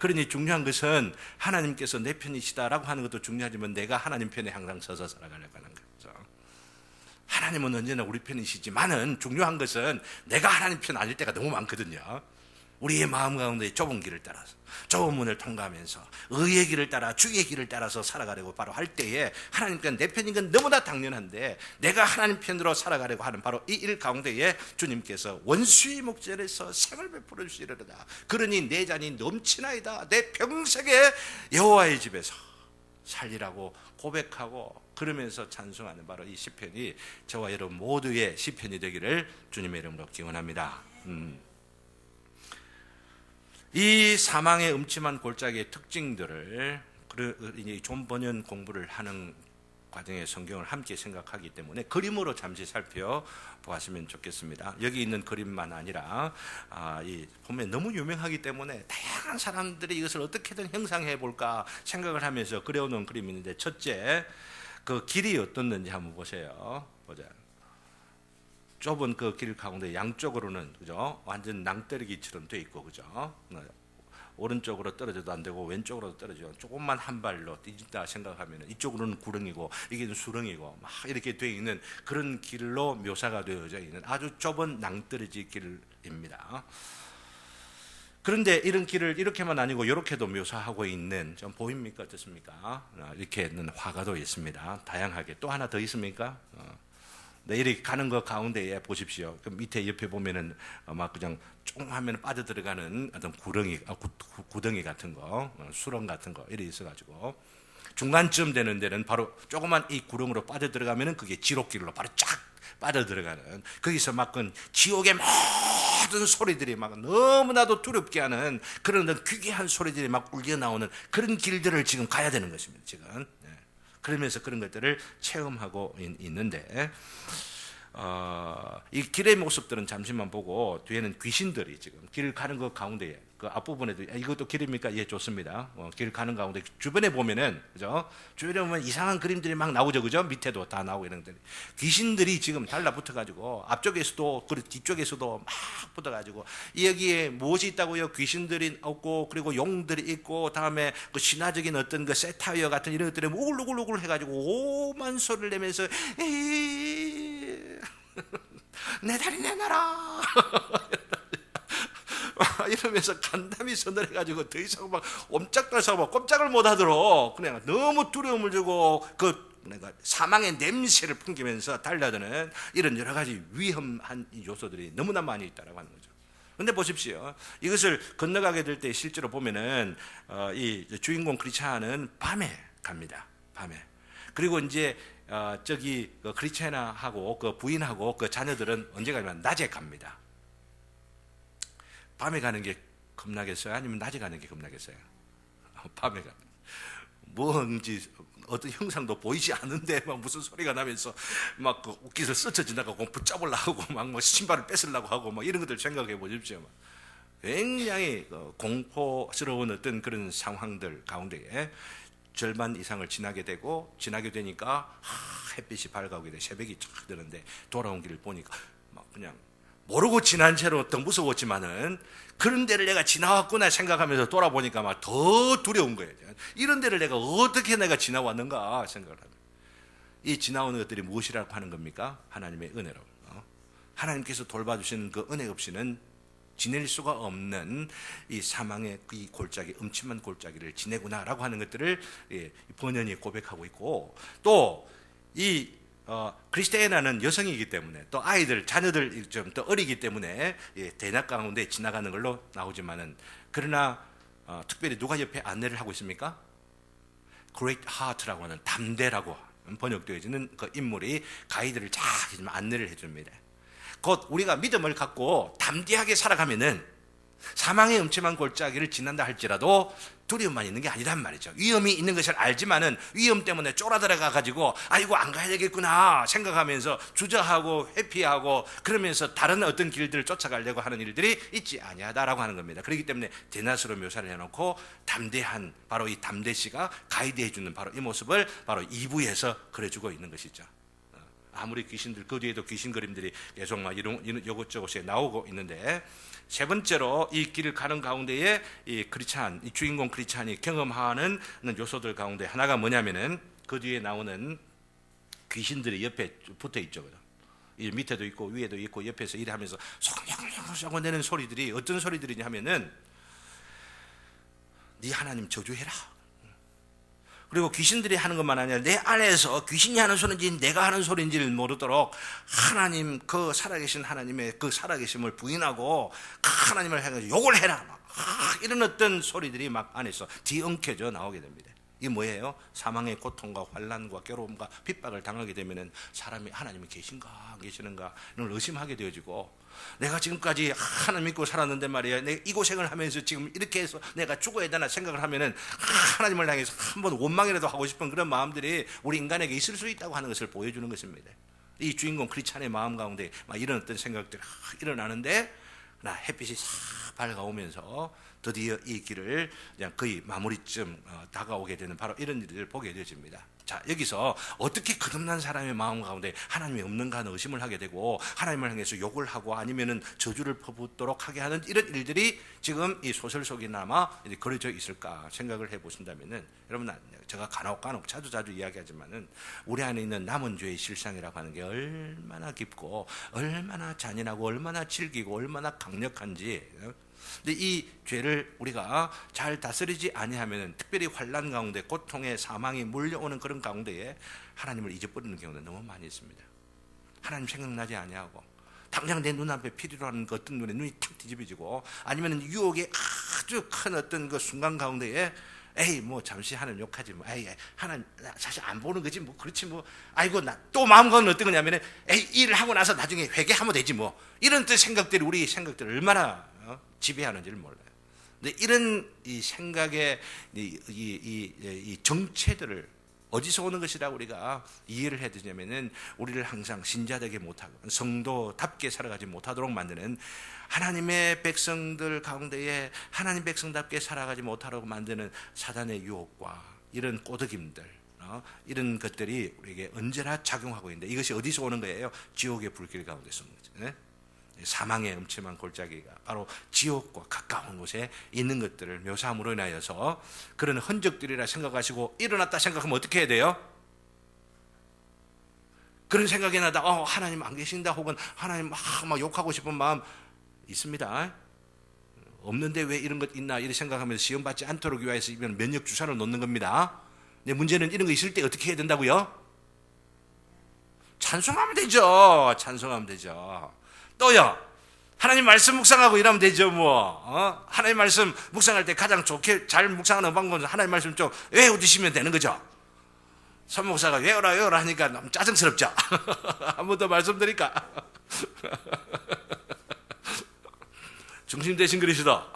그러니 중요한 것은 하나님께서 내 편이시다라고 하는 것도 중요하지만 내가 하나님 편에 항상 서서 살아가려고 하는 거죠. 하나님은 언제나 우리 편이시지만은 중요한 것은 내가 하나님 편 아닐 때가 너무 많거든요. 우리의 마음 가운데 좁은 길을 따라서 좁은 문을 통과하면서 의의 길을 따라 주의 길을 따라서 살아가려고 바로 할 때에 하나님께는 내 편인 건 너무나 당연한데 내가 하나님 편으로 살아가려고 하는 바로 이 일 가운데에 주님께서 원수의 목전에서 생을 베풀어 주시리로다. 그러니 내 잔이 넘치나이다. 내 평생에 여호와의 집에서 살리라고 고백하고 그러면서 찬송하는 바로 이 시편이 저와 여러분 모두의 시편이 되기를 주님의 이름으로 기원합니다. 이 사망의 음침한 골짜기의 특징들을 존 번연 공부를 하는 과정의 성경을 함께 생각하기 때문에 그림으로 잠시 살펴보았으면 좋겠습니다. 여기 있는 그림만 아니라 보면 너무 유명하기 때문에 다양한 사람들이 이것을 어떻게든 형상해 볼까 생각을 하면서 그려놓은 그림이 있는데 첫째, 그 길이 어떻는지 한번 보세요. 보자. 좁은 그 길 가운데 양쪽으로는 그죠? 완전 낭떠러기처럼 돼 있고 그죠? 오른쪽으로 떨어져도 안 되고 왼쪽으로 떨어져 조금만 한 발로 뛰다 생각하면 이쪽으로는 구렁이고 이게 수렁이고 막 이렇게 돼 있는 그런 길로 묘사가 되어져 있는 아주 좁은 낭떠러지 길입니다. 그런데 이런 길을 이렇게만 아니고 이렇게도 묘사하고 있는 좀 보입니까? 어떻습니까? 이렇게 있는 화가도 있습니다. 다양하게 또 하나 더 있습니까? 네, 이렇게 가는 것 가운데에 보십시오. 그 밑에 옆에 보면은 막 그냥 쫑 하면 빠져 들어가는 어떤 구덩이 같은 거, 수렁 같은 거 이래 있어가지고 중간쯤 되는 데는 바로 조그만 이 구렁으로 빠져 들어가면은 그게 지옥길로 바로 쫙 빠져 들어가는 거기서 막 그 지옥의 모든 소리들이 막 너무나도 두렵게 하는 그런 귀귀한 소리들이 막 울려 나오는 그런 길들을 지금 가야 되는 것입니다. 지금. 그러면서 그런 것들을 체험하고 있는데 이 길의 모습들은 잠시만 보고 뒤에는 귀신들이 지금 길 가는 것 가운데에 그 앞부분에도 이것도 길입니까? 예, 좋습니다. 길 가는 가운데 주변에 보면은 그죠? 주변에 보면 이상한 그림들이 막 나오죠, 그죠? 밑에도 다 나오고 이런 것들이 귀신들이 지금 달라붙어가지고 앞쪽에서도 그리고 뒤쪽에서도 막 붙어가지고 여기에 무엇이 있다고요? 귀신들이 없고 그리고 용들이 있고 다음에 그 신화적인 어떤 그 세타이어 같은 이런 것들이 우글우글우글 해가지고 오만 소리를 내면서 내 다리 내놔라. 이러면서 간담이 서늘해가지고 더 이상 막 옴짝달싹 막 꼼짝을 못하도록 그냥 너무 두려움을 주고 그 사망의 냄새를 풍기면서 달려드는 이런 여러 가지 위험한 요소들이 너무나 많이 있다라고 하는 거죠. 근데 보십시오. 이것을 건너가게 될 때 실제로 보면은 이 주인공 크리스찬은 밤에 갑니다. 밤에. 그리고 이제 저기 크리스찬하고 그 부인하고 그 자녀들은 언제 가냐면 낮에 갑니다. 밤에 가는 게 겁나겠어요? 아니면 낮에 가는 게 겁나겠어요? 밤에 가는. 뭔지 어떤 형상도 보이지 않는데 막 무슨 소리가 나면서 막 그 옷깃을 스쳐 지나가고 붙잡으려고 하고 막 신발을 뺏으려고 하고 막 이런 것들 생각해 보십시오. 굉장히 공포스러운 어떤 그런 상황들 가운데에 절반 이상을 지나게 되니까 햇빛이 밝아오게 돼 새벽이 쫙 되는데 돌아온 길을 보니까 막 그냥 모르고 지난 채로 더 무서웠지만은 그런 데를 내가 지나왔구나 생각하면서 돌아보니까 막 더 두려운 거예요. 이런 데를 내가 어떻게 내가 지나왔는가 생각을 합니다. 이 지나오는 것들이 무엇이라고 하는 겁니까? 하나님의 은혜로. 하나님께서 돌봐주시는 그 은혜 없이는 지낼 수가 없는 이 사망의 이 골짜기, 음침한 골짜기를 지내구나라고 하는 것들을 번연히 고백하고 있고 또 이 크리스티아나는 여성이기 때문에 또 아이들 자녀들 좀 더 어리기 때문에 대낮 가운데 지나가는 걸로 나오지만은 그러나 특별히 누가 옆에 안내를 하고 있습니까? Great Heart라고 하는 담대라고 번역되어지는 그 인물이 가이드를 쫙 안내를 해줍니다. 곧 우리가 믿음을 갖고 담대하게 살아가면은 사망의 음침한 골짜기를 지난다 할지라도 두려움만 있는 게 아니란 말이죠. 위험이 있는 것을 알지만은 위험 때문에 쫄아들어가 가지고 아이고 안 가야 되겠구나 생각하면서 주저하고 회피하고 그러면서 다른 어떤 길들을 쫓아가려고 하는 일들이 있지 아니하다라고 하는 겁니다. 그렇기 때문에 대낮으로 묘사를 해놓고 담대한, 바로 이 담대시가 가이드해주는 바로 이 모습을 바로 2부에서 그려주고 있는 것이죠. 아무리 귀신들, 그 뒤에도 귀신 그림들이 계속 막 이것저것에 나오고 있는데, 세 번째로 이 길을 가는 가운데에 이 크리스찬, 이 주인공 크리스찬이 경험하는 요소들 가운데 하나가 뭐냐면은 그 뒤에 나오는 귀신들이 옆에 붙어 있죠. 이 밑에도 있고 위에도 있고 옆에서 일하면서 소금 내는 소리들이 어떤 소리들이냐 하면은 네 하나님 저주해라. 그리고 귀신들이 하는 것만 아니라 내 안에서 귀신이 하는 소리인지 내가 하는 소리인지를 모르도록 하나님, 그 살아계신 하나님의 그 살아계심을 부인하고 하나님을 향해서 욕을 해라, 이런 어떤 소리들이 막 안에서 뒤엉켜져 나오게 됩니다. 이게 뭐예요? 사망의 고통과 환난과 괴로움과 핍박을 당하게 되면은 사람이 하나님이 계신가 안 계시는가 이걸 의심하게 되어지고, 내가 지금까지 하나님 믿고 살았는데 말이야, 내가 이 고생을 하면서 지금 이렇게 해서 내가 죽어야 되나 생각을 하면은 하나님을 향해서 한번 원망이라도 하고 싶은 그런 마음들이 우리 인간에게 있을 수 있다고 하는 것을 보여주는 것입니다. 이 주인공 크리스찬의 마음 가운데 막 이런 어떤 생각들이 일어나는데, 햇빛이 싹 밝아오면서 드디어 이 길을 그냥 거의 마무리쯤 다가오게 되는 바로 이런 일을 보게 되어집니다. 자, 여기서 어떻게 거듭난 사람의 마음 가운데 하나님이 없는가 하는 의심을 하게 되고 하나님을 향해서 욕을 하고 아니면은 저주를 퍼붓도록 하게 하는 이런 일들이 지금 이 소설 속에나마 그려져 있을까 생각을 해보신다면은, 여러분, 제가 간혹 자주 이야기하지만은 우리 안에 있는 남은 죄의 실상이라고 하는 게 얼마나 깊고 얼마나 잔인하고 얼마나 질기고 얼마나 강력한지. 근데 이 죄를 우리가 잘 다스리지 아니하면, 특별히 환난 가운데 고통의 사망이 몰려오는 그런 가운데에 하나님을 잊어버리는 경우는 너무 많이 있습니다. 하나님 생각나지 아니하고 당장 내 눈앞에 필요로 하는 그 어떤 눈에 눈이 탁 뒤집어지고, 아니면 유혹의 아주 큰 어떤 그 순간 가운데에 에이 뭐 잠시 하나님 욕하지 뭐, 에이 하나님 사실 안 보는 거지 뭐, 그렇지 뭐, 아이고 나 또 마음가는 어떤 거냐면은 에이 일을 하고 나서 나중에 회개하면 되지 뭐, 이런 뜻 생각들이 우리 생각들을 얼마나 지배하는지를 몰라요. 근데 이런 이 생각의 이 정체들을 어디서 오는 것이라고 우리가 이해를 해야 되냐면은, 우리를 항상 신자되게 못하고 성도답게 살아가지 못하도록 만드는, 하나님의 백성들 가운데에 하나님 백성답게 살아가지 못하도록 만드는 사단의 유혹과 이런 꼬드김들, 이런 것들이 우리에게 언제나 작용하고 있는데, 이것이 어디서 오는 거예요? 지옥의 불길 가운데서 오는 거죠. 네? 사망의 음침한 골짜기가 바로 지옥과 가까운 곳에 있는 것들을 묘사함으로 인하여서 그런 흔적들이라 생각하시고 일어났다 생각하면 어떻게 해야 돼요? 그런 생각이 나다 하나님 안 계신다, 혹은 하나님 막 욕하고 싶은 마음 있습니다. 없는데 왜 이런 것 있나 이렇게 생각하면서 시험받지 않도록 위하여서 이번 면역 주사를 놓는 겁니다. 근데 문제는 이런 거 있을 때 어떻게 해야 된다고요? 찬송하면 되죠. 찬송하면 되죠. 또요, 하나님 말씀 묵상하고 이러면 되죠. 뭐 하나님 말씀 묵상할 때 가장 좋게 잘 묵상하는 방법은 하나님 말씀 좀 외워두시면 되는 거죠. 선 목사가 외워라 하니까 너무 짜증스럽죠. 한 번 더 말씀드릴까? 중심 대신 그리시다.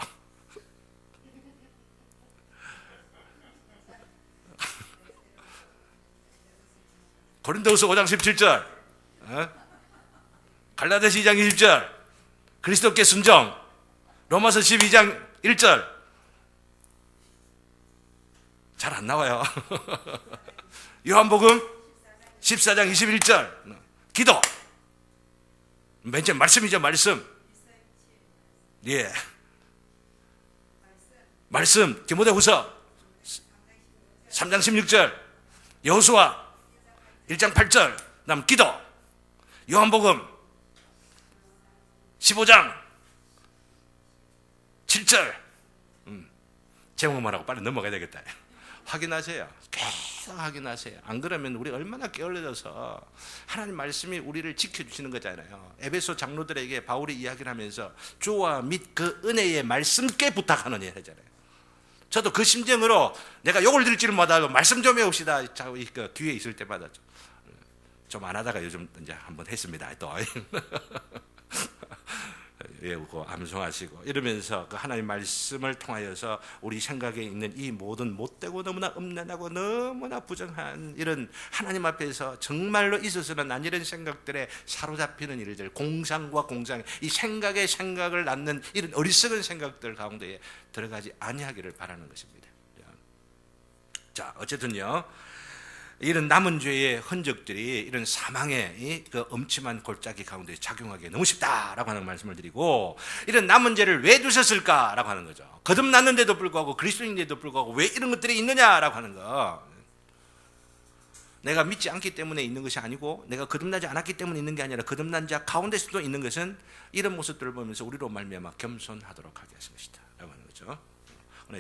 고린도후서 5장 17절, 갈라디아서 2장 20절, 그리스도께 순종, 로마서 12장 1절. 잘 안 나와요. 요한복음 14장 21절, 기도. 맨 처음 말씀이죠, 말씀. 예. 말씀, 디모데후서 3장 16절, 여호수아 1장 8절, 그다음 기도. 요한복음 15장 7절. 제목만 하고 빨리 넘어가야 되겠다. 확인하세요. 계속 확인하세요. 안 그러면 우리 얼마나 게을러져서 하나님 말씀이 우리를 지켜주시는 거잖아요. 에베소 장로들에게 바울이 이야기를 하면서 주와 및 그 은혜의 말씀께 부탁하느니 하잖아요. 저도 그 심정으로 내가 욕을 들을 줄 몰라도 말씀 좀 해봅시다. 그 뒤에 있을 때마다 좀 안 하다가 요즘 이제 한번 했습니다. 또 외우고 암송하시고 이러면서 그 하나님 말씀을 통하여서 우리 생각에 있는 이 모든 못되고 너무나 음란하고 너무나 부정한 이런 하나님 앞에서 정말로 있어서는 안 이런 생각들에 사로잡히는 일들, 공상과 공상, 이 생각을 낳는 이런 어리석은 생각들 가운데에 들어가지 아니하기를 바라는 것입니다. 자, 어쨌든요, 이런 남은 죄의 흔적들이 이런 사망의 그 엄침한 골짜기 가운데 작용하기에 너무 쉽다라고 하는 말씀을 드리고, 이런 남은 죄를 왜 두셨을까라고 하는 거죠. 거듭났는데도 불구하고, 그리스도인데도 불구하고 왜 이런 것들이 있느냐라고 하는 거. 내가 믿지 않기 때문에 있는 것이 아니고, 내가 거듭나지 않았기 때문에 있는 게 아니라 거듭난 자 가운데서도 있는 것은 이런 모습들을 보면서 우리로 말미암아 겸손하도록 하게 하신 것이다 라고 하는 거죠.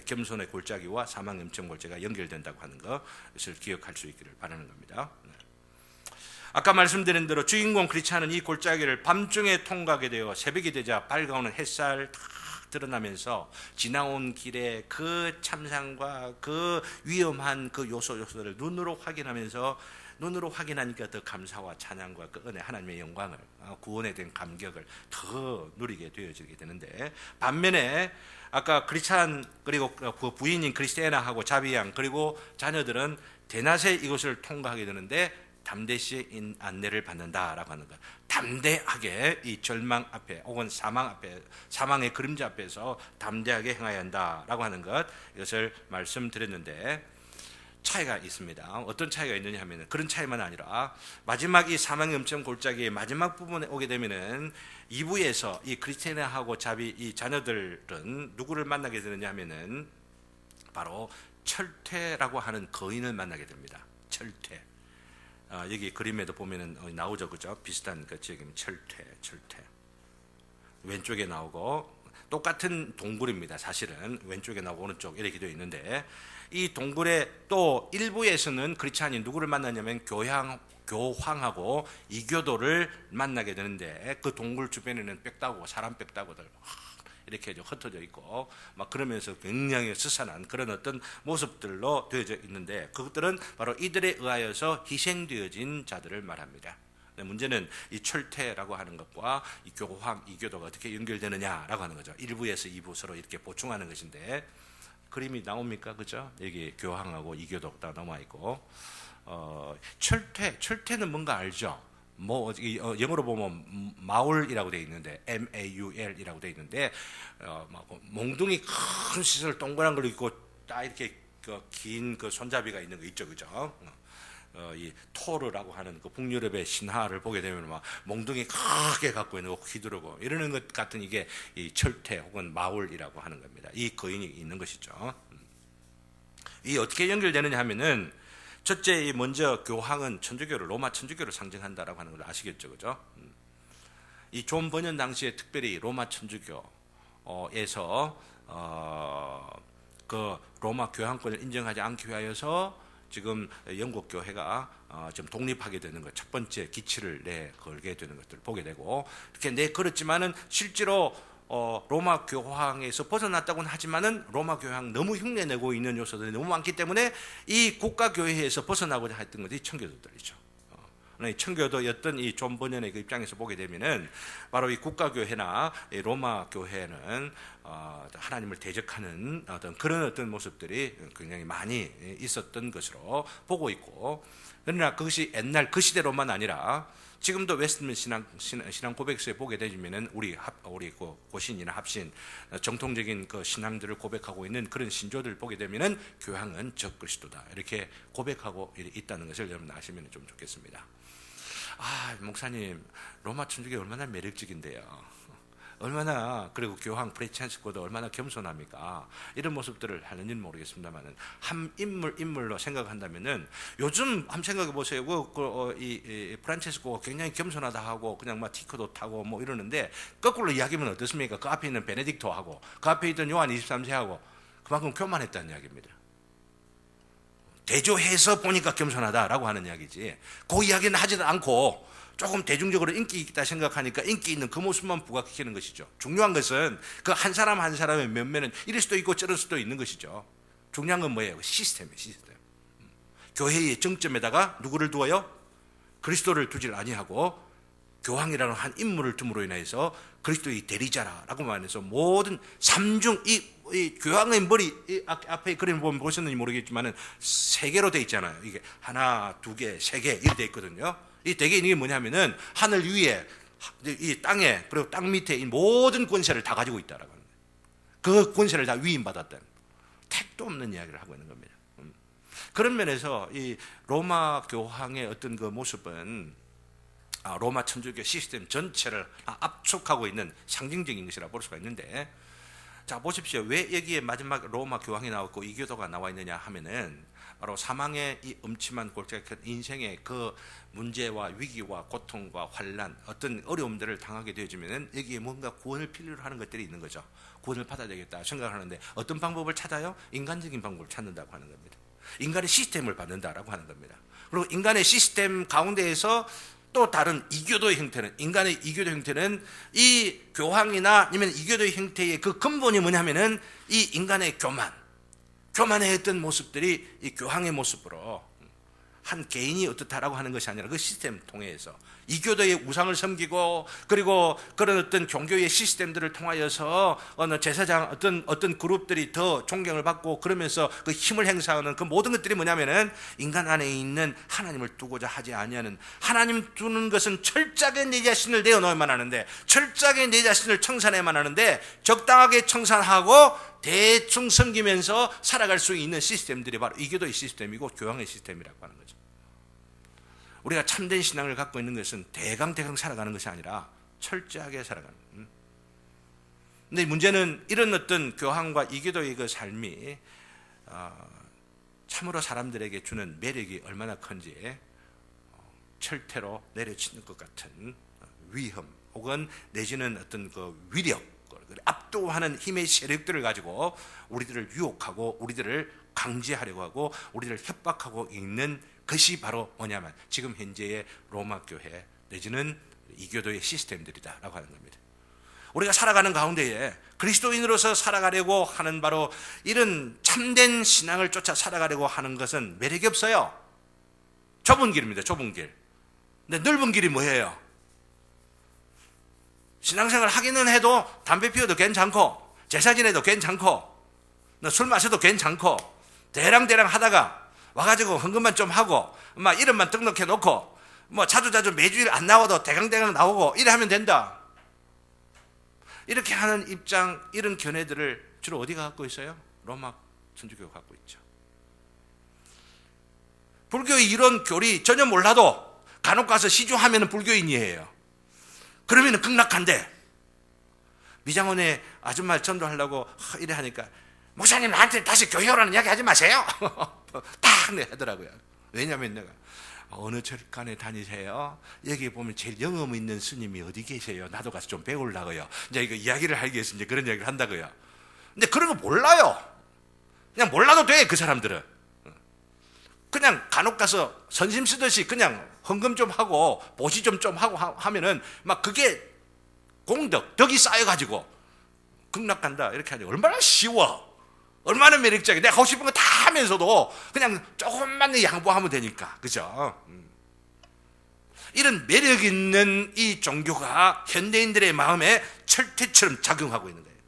겸손의 골짜기와 사망의 엄청 골짜기가 연결된다고 하는 것을 기억할 수 있기를 바라는 겁니다. 아까 말씀드린 대로 주인공 크리스찬은 이 골짜기를 밤중에 통과하게 되어 새벽이 되자 밝아오는 햇살 탁 드러나면서 지나온 길에 그 참상과 그 위험한 그 요소들을 눈으로 확인하니까 더 감사와 찬양과 그 은혜, 하나님의 영광을, 구원에 대한 감격을 더 누리게 되어지게 되는데, 반면에 아까 크리스찬 그리고 그 부인인 크리스티아나하고 자비양 그리고 자녀들은 대낮에 이곳을 통과하게 되는데 담대시 안내를 받는다라고 하는 것. 담대하게 이 절망 앞에 혹은 사망 앞에, 사망의 그림자 앞에서 담대하게 행해야 한다라고 하는 것, 이것을 말씀드렸는데 차이가 있습니다. 어떤 차이가 있느냐 하면, 그런 차이만 아니라 마지막 이 사망의 엄청 골짜기의 마지막 부분에 오게 되면은 2부에서 이 크리스티나하고 자비 이 자녀들은 누구를 만나게 되느냐 하면은 바로 철퇴라고 하는 거인을 만나게 됩니다. 철퇴. 여기 그림에도 보면은 나오죠, 그죠? 비슷한 그 지금 철퇴. 왼쪽에 나오고 똑같은 동굴입니다. 사실은 왼쪽에 나오고 오른쪽 이렇게 되어 있는데, 이 동굴의 또 일부에서는 크리스찬이 누구를 만나냐면 교황하고 이교도를 만나게 되는데, 그 동굴 주변에는 빽다고 사람 빽다고들 이렇게 흩어져 있고 막 그러면서 굉장히 스산한 그런 어떤 모습들로 되어져 있는데, 그것들은 바로 이들에 의하여서 희생되어진 자들을 말합니다. 문제는 이 철퇴라고 하는 것과 이 교황, 이교도가 어떻게 연결되느냐라고 하는 거죠. 1부에서 2부 서로 이렇게 보충하는 것인데, 그림이 나옵니까? 그죠? 여기 교황하고 이교도가 다 남아 있고, 철퇴는 뭔가 알죠? 영어로 보면 마울이라고 되어 있는데, MAUL이라고 되어 있는데, 몽둥이 큰 시설 동그란 걸 입고 딱 이렇게 긴 그 손잡이가 있는 거 있죠, 그죠? 이 토르라고 하는 그 북유럽의 신화를 보게 되면 막 몽둥이 크게 갖고 있는 거 휘두르고 이러는 것 같은 이게 이 철퇴 혹은 마울이라고 하는 겁니다. 이 거인이 있는 것이죠. 이 어떻게 연결되느냐 하면은, 첫째, 먼저 교황은 천주교를, 로마 천주교를 상징한다라고 하는 걸 아시겠죠, 그죠? 이 존 번연 당시에 특별히 로마 천주교에서 그 로마 교황권을 인정하지 않기 위하여서 지금 영국 교회가 좀 독립하게 되는 것, 첫 번째 기치를 내걸게 되는 것들을 보게 되고, 이렇게 내걸었지만은 실제로 로마 교황에서 벗어났다고는 하지만은 로마 교황 너무 흉내내고 있는 요소들이 너무 많기 때문에 이 국가 교회에서 벗어나고자 했던 것이 청교도들이죠. 청교도였던 이 존 번연의 그 입장에서 보게 되면은 바로 이 국가 교회나 이 로마 교회는 하나님을 대적하는 그런 어떤 모습들이 굉장히 많이 있었던 것으로 보고 있고, 그러나 그것이 옛날 그 시대로만 아니라 지금도 웨스트민스터 신앙 고백서에 보게 되면은 우리 고신이나 합신 정통적인 그 신앙들을 고백하고 있는 그런 신조들을 보게 되면은 교황은 적그리스도다 이렇게 고백하고 있다는 것을 여러분 아시면 좀 좋겠습니다. 목사님, 로마 천주교 얼마나 매력적인데요. 얼마나, 그리고 교황 프란치스코도 얼마나 겸손합니까? 이런 모습들을 하는지는 모르겠습니다만은, 한 인물로 생각한다면은, 요즘 한번 생각해 보세요. 이 프란치스코가 굉장히 겸손하다 하고, 그냥 막 티커도 타고 뭐 이러는데, 거꾸로 이야기하면 어떻습니까? 그 앞에 있는 베네딕토하고, 그 앞에 있던 요한 23세하고, 그만큼 교만했다는 이야기입니다. 대조해서 보니까 겸손하다라고 하는 이야기지, 그 이야기는 하지도 않고 조금 대중적으로 인기 있다 생각하니까 인기 있는 그 모습만 부각시키는 것이죠. 중요한 것은 그 한 사람 한 사람의 면면은 이럴 수도 있고 저럴 수도 있는 것이죠. 중요한 건 뭐예요? 시스템이에요. 시스템. 교회의 정점에다가 누구를 두어요? 그리스도를 두질 아니하고 교황이라는 한 인물을 둠으로 인해서 그리스도의 대리자라고 말해서 모든 삼중 이 교황의 머리 앞에 그림 보면 보셨는지 모르겠지만은 세 개로 돼 있잖아요. 이게 하나, 두 개, 세 개 이렇게 돼 있거든요. 이 대개 이게 뭐냐면은 하늘 위에 이 땅에 그리고 땅 밑에 이 모든 권세를 다 가지고 있다라고 하는 거예요. 그 권세를 다 위임받았다는 택도 없는 이야기를 하고 있는 겁니다. 그런 면에서 이 로마 교황의 어떤 그 모습은 로마 천주교 시스템 전체를 압축하고 있는 상징적인 것이라 볼 수가 있는데, 자 보십시오. 왜 여기에 마지막 로마 교황이 나왔고 이교도가 나와 있느냐 하면은 바로 사망의 이 음침한 골짜기 인생의 그 문제와 위기와 고통과 환란, 어떤 어려움들을 당하게 되어지면은 여기에 뭔가 구원을 필요로 하는 것들이 있는 거죠. 구원을 받아야 되겠다 생각하는데 어떤 방법을 찾아요? 인간적인 방법을 찾는다고 하는 겁니다. 인간의 시스템을 받는다라고 하는 겁니다. 그리고 인간의 시스템 가운데에서 또 다른 이교도의 형태는, 인간의 이교도 형태는 이 교황이나 아니면 이교도의 형태의 그 근본이 뭐냐면은 이 인간의 교만했던 모습들이 이 교황의 모습으로 한 개인이 어떻다라고 하는 것이 아니라 그 시스템을 통해서 이교도의 우상을 섬기고, 그리고 그런 어떤 종교의 시스템들을 통하여서 어느 제사장 어떤 그룹들이 더 존경을 받고 그러면서 그 힘을 행사하는 그 모든 것들이 뭐냐면은 인간 안에 있는 하나님을 두고자 하지 아니하는, 하나님 두는 것은 철저하게 내 자신을 내어놓아야만 하는데, 철저하게 내 자신을 청산해야만 하는데 적당하게 청산하고 대충 섬기면서 살아갈 수 있는 시스템들이 바로 이교도의 시스템이고 교황의 시스템이라고 하는 거죠. 우리가 참된 신앙을 갖고 있는 것은 대강 살아가는 것이 아니라 철저하게 살아가는. 근데 문제는 이런 어떤 교황과 이교도의 그 삶이 참으로 사람들에게 주는 매력이 얼마나 큰지, 철퇴로 내려치는 것 같은 위험 혹은 내지는 어떤 그 위력, 압도하는 힘의 세력들을 가지고 우리들을 유혹하고 우리들을 강제하려고 하고 우리를 협박하고 있는 것이 바로 뭐냐면 지금 현재의 로마 교회 내지는 이교도의 시스템들이다라고 하는 겁니다. 우리가 살아가는 가운데에 그리스도인으로서 살아가려고 하는 바로 이런 참된 신앙을 쫓아 살아가려고 하는 것은 매력이 없어요. 좁은 길입니다. 좁은 길. 근데 넓은 길이 뭐예요? 신앙생활 하기는 해도 담배 피워도 괜찮고 제사 지내도 괜찮고 술 마셔도 괜찮고 대랑대랑 하다가 와가지고 헌금만 좀 하고 막 이름만 등록해 놓고 뭐 자주 매주일 안 나와도 대강대강 나오고 이래 하면 된다. 이렇게 하는 입장, 이런 견해들을 주로 어디가 갖고 있어요? 로마 천주교가 갖고 있죠. 불교의 이런 교리 전혀 몰라도 간혹 가서 시주하면 불교인이에요. 그러면 극락한데, 미장원에 아줌마 전도하려고 이래 하니까 목사님 나한테 다시 교회 오라는 이야기 하지 마세요. 딱 하더라고요. 왜냐하면 내가 어느 절간에 다니세요? 여기 보면 제일 영험 있는 스님이 어디 계세요? 나도 가서 좀 배우려고요. 이제 이거 이야기를 하기 위해서 이제 그런 이야기를 한다고요. 근데 그런 거 몰라요. 그냥 몰라도 돼. 그 사람들은 그냥 간혹 가서 선심 쓰듯이 그냥 헌금 좀 하고 보시 좀 하고 하면은 막 그게 덕이 쌓여가지고 극락 간다 이렇게 하니 얼마나 쉬워, 얼마나 매력적이야. 내가 하고 싶은 거 다 하면서도 그냥 조금만 양보하면 되니까, 그죠? 이런 매력 있는 이 종교가 현대인들의 마음에 철퇴처럼 작용하고 있는 거예요.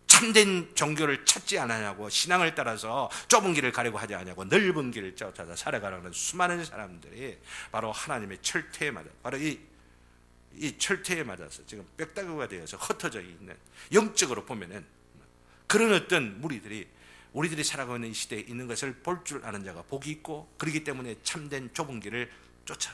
참된 종교를 찾지 않았냐고, 신앙을 따라서 좁은 길을 가려고 하지 않냐고, 넓은 길을 쫓아서 살아가려는 수많은 사람들이 바로 하나님의 철퇴에 맞아, 바로 이 철퇴에 맞아서 지금 빽다구가 되어서 흩어져 있는, 영적으로 보면은 그런 어떤 무리들이 우리들이 살아가고 있는 이 시대에 있는 것을 볼 줄 아는 자가 복이 있고, 그렇기 때문에 참된 좁은 길을 쫓아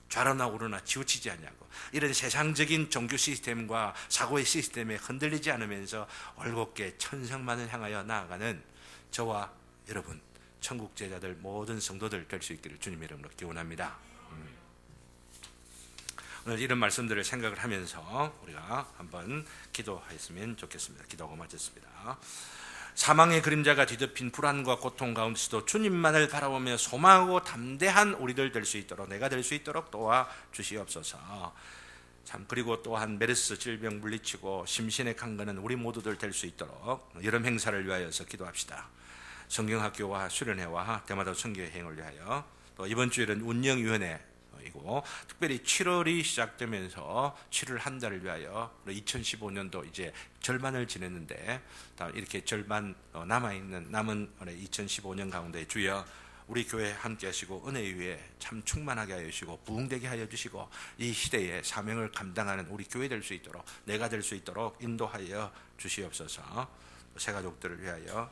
좌로나 우로나 치우치지 않냐고, 이런 세상적인 종교 시스템과 사고의 시스템에 흔들리지 않으면서 올곧게 천상만을 향하여 나아가는 저와 여러분 천국 제자들 모든 성도들 될 수 있기를 주님의 이름으로 기원합니다. 오늘 이런 말씀들을 생각을 하면서 우리가 한번 기도했으면 좋겠습니다. 기도하고 마쳤습니다. 사망의 그림자가 뒤덮인 불안과 고통 가운데서도 주님만을 바라보며 소망하고 담대한 우리들 될 수 있도록, 내가 될 수 있도록 도와주시옵소서. 참, 그리고 또한 메르스 질병 물리치고 심신의 강건한 우리 모두들 될 수 있도록 여름 행사를 위하여서 기도합시다. 성경학교와 수련회와 대마도 선교여행을 위하여, 또 이번 주일은 운영위원회이고 하시고, 특별히 7월이 시작되면서 7월 한 달을 위하여 2015년도 이제 절반을 지냈는데, 이렇게 절반 남은 2015년 가운데 주여 우리 교회 함께 하시고 은혜 위에 참 충만하게 하여 주시고 부흥되게 하여 주시고 이 시대의 사명을 감당하는 우리 교회 될 수 있도록, 내가 될 수 있도록 인도하여 주시옵소서. 새 가족들을 위하여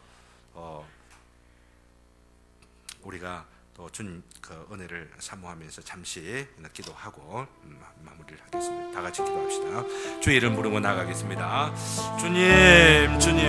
우리가 또 주님 그 은혜를 사모하면서 잠시 기도하고 마무리를 하겠습니다. 다 같이 기도합시다. 주의 이름 부르고 나가겠습니다. 주님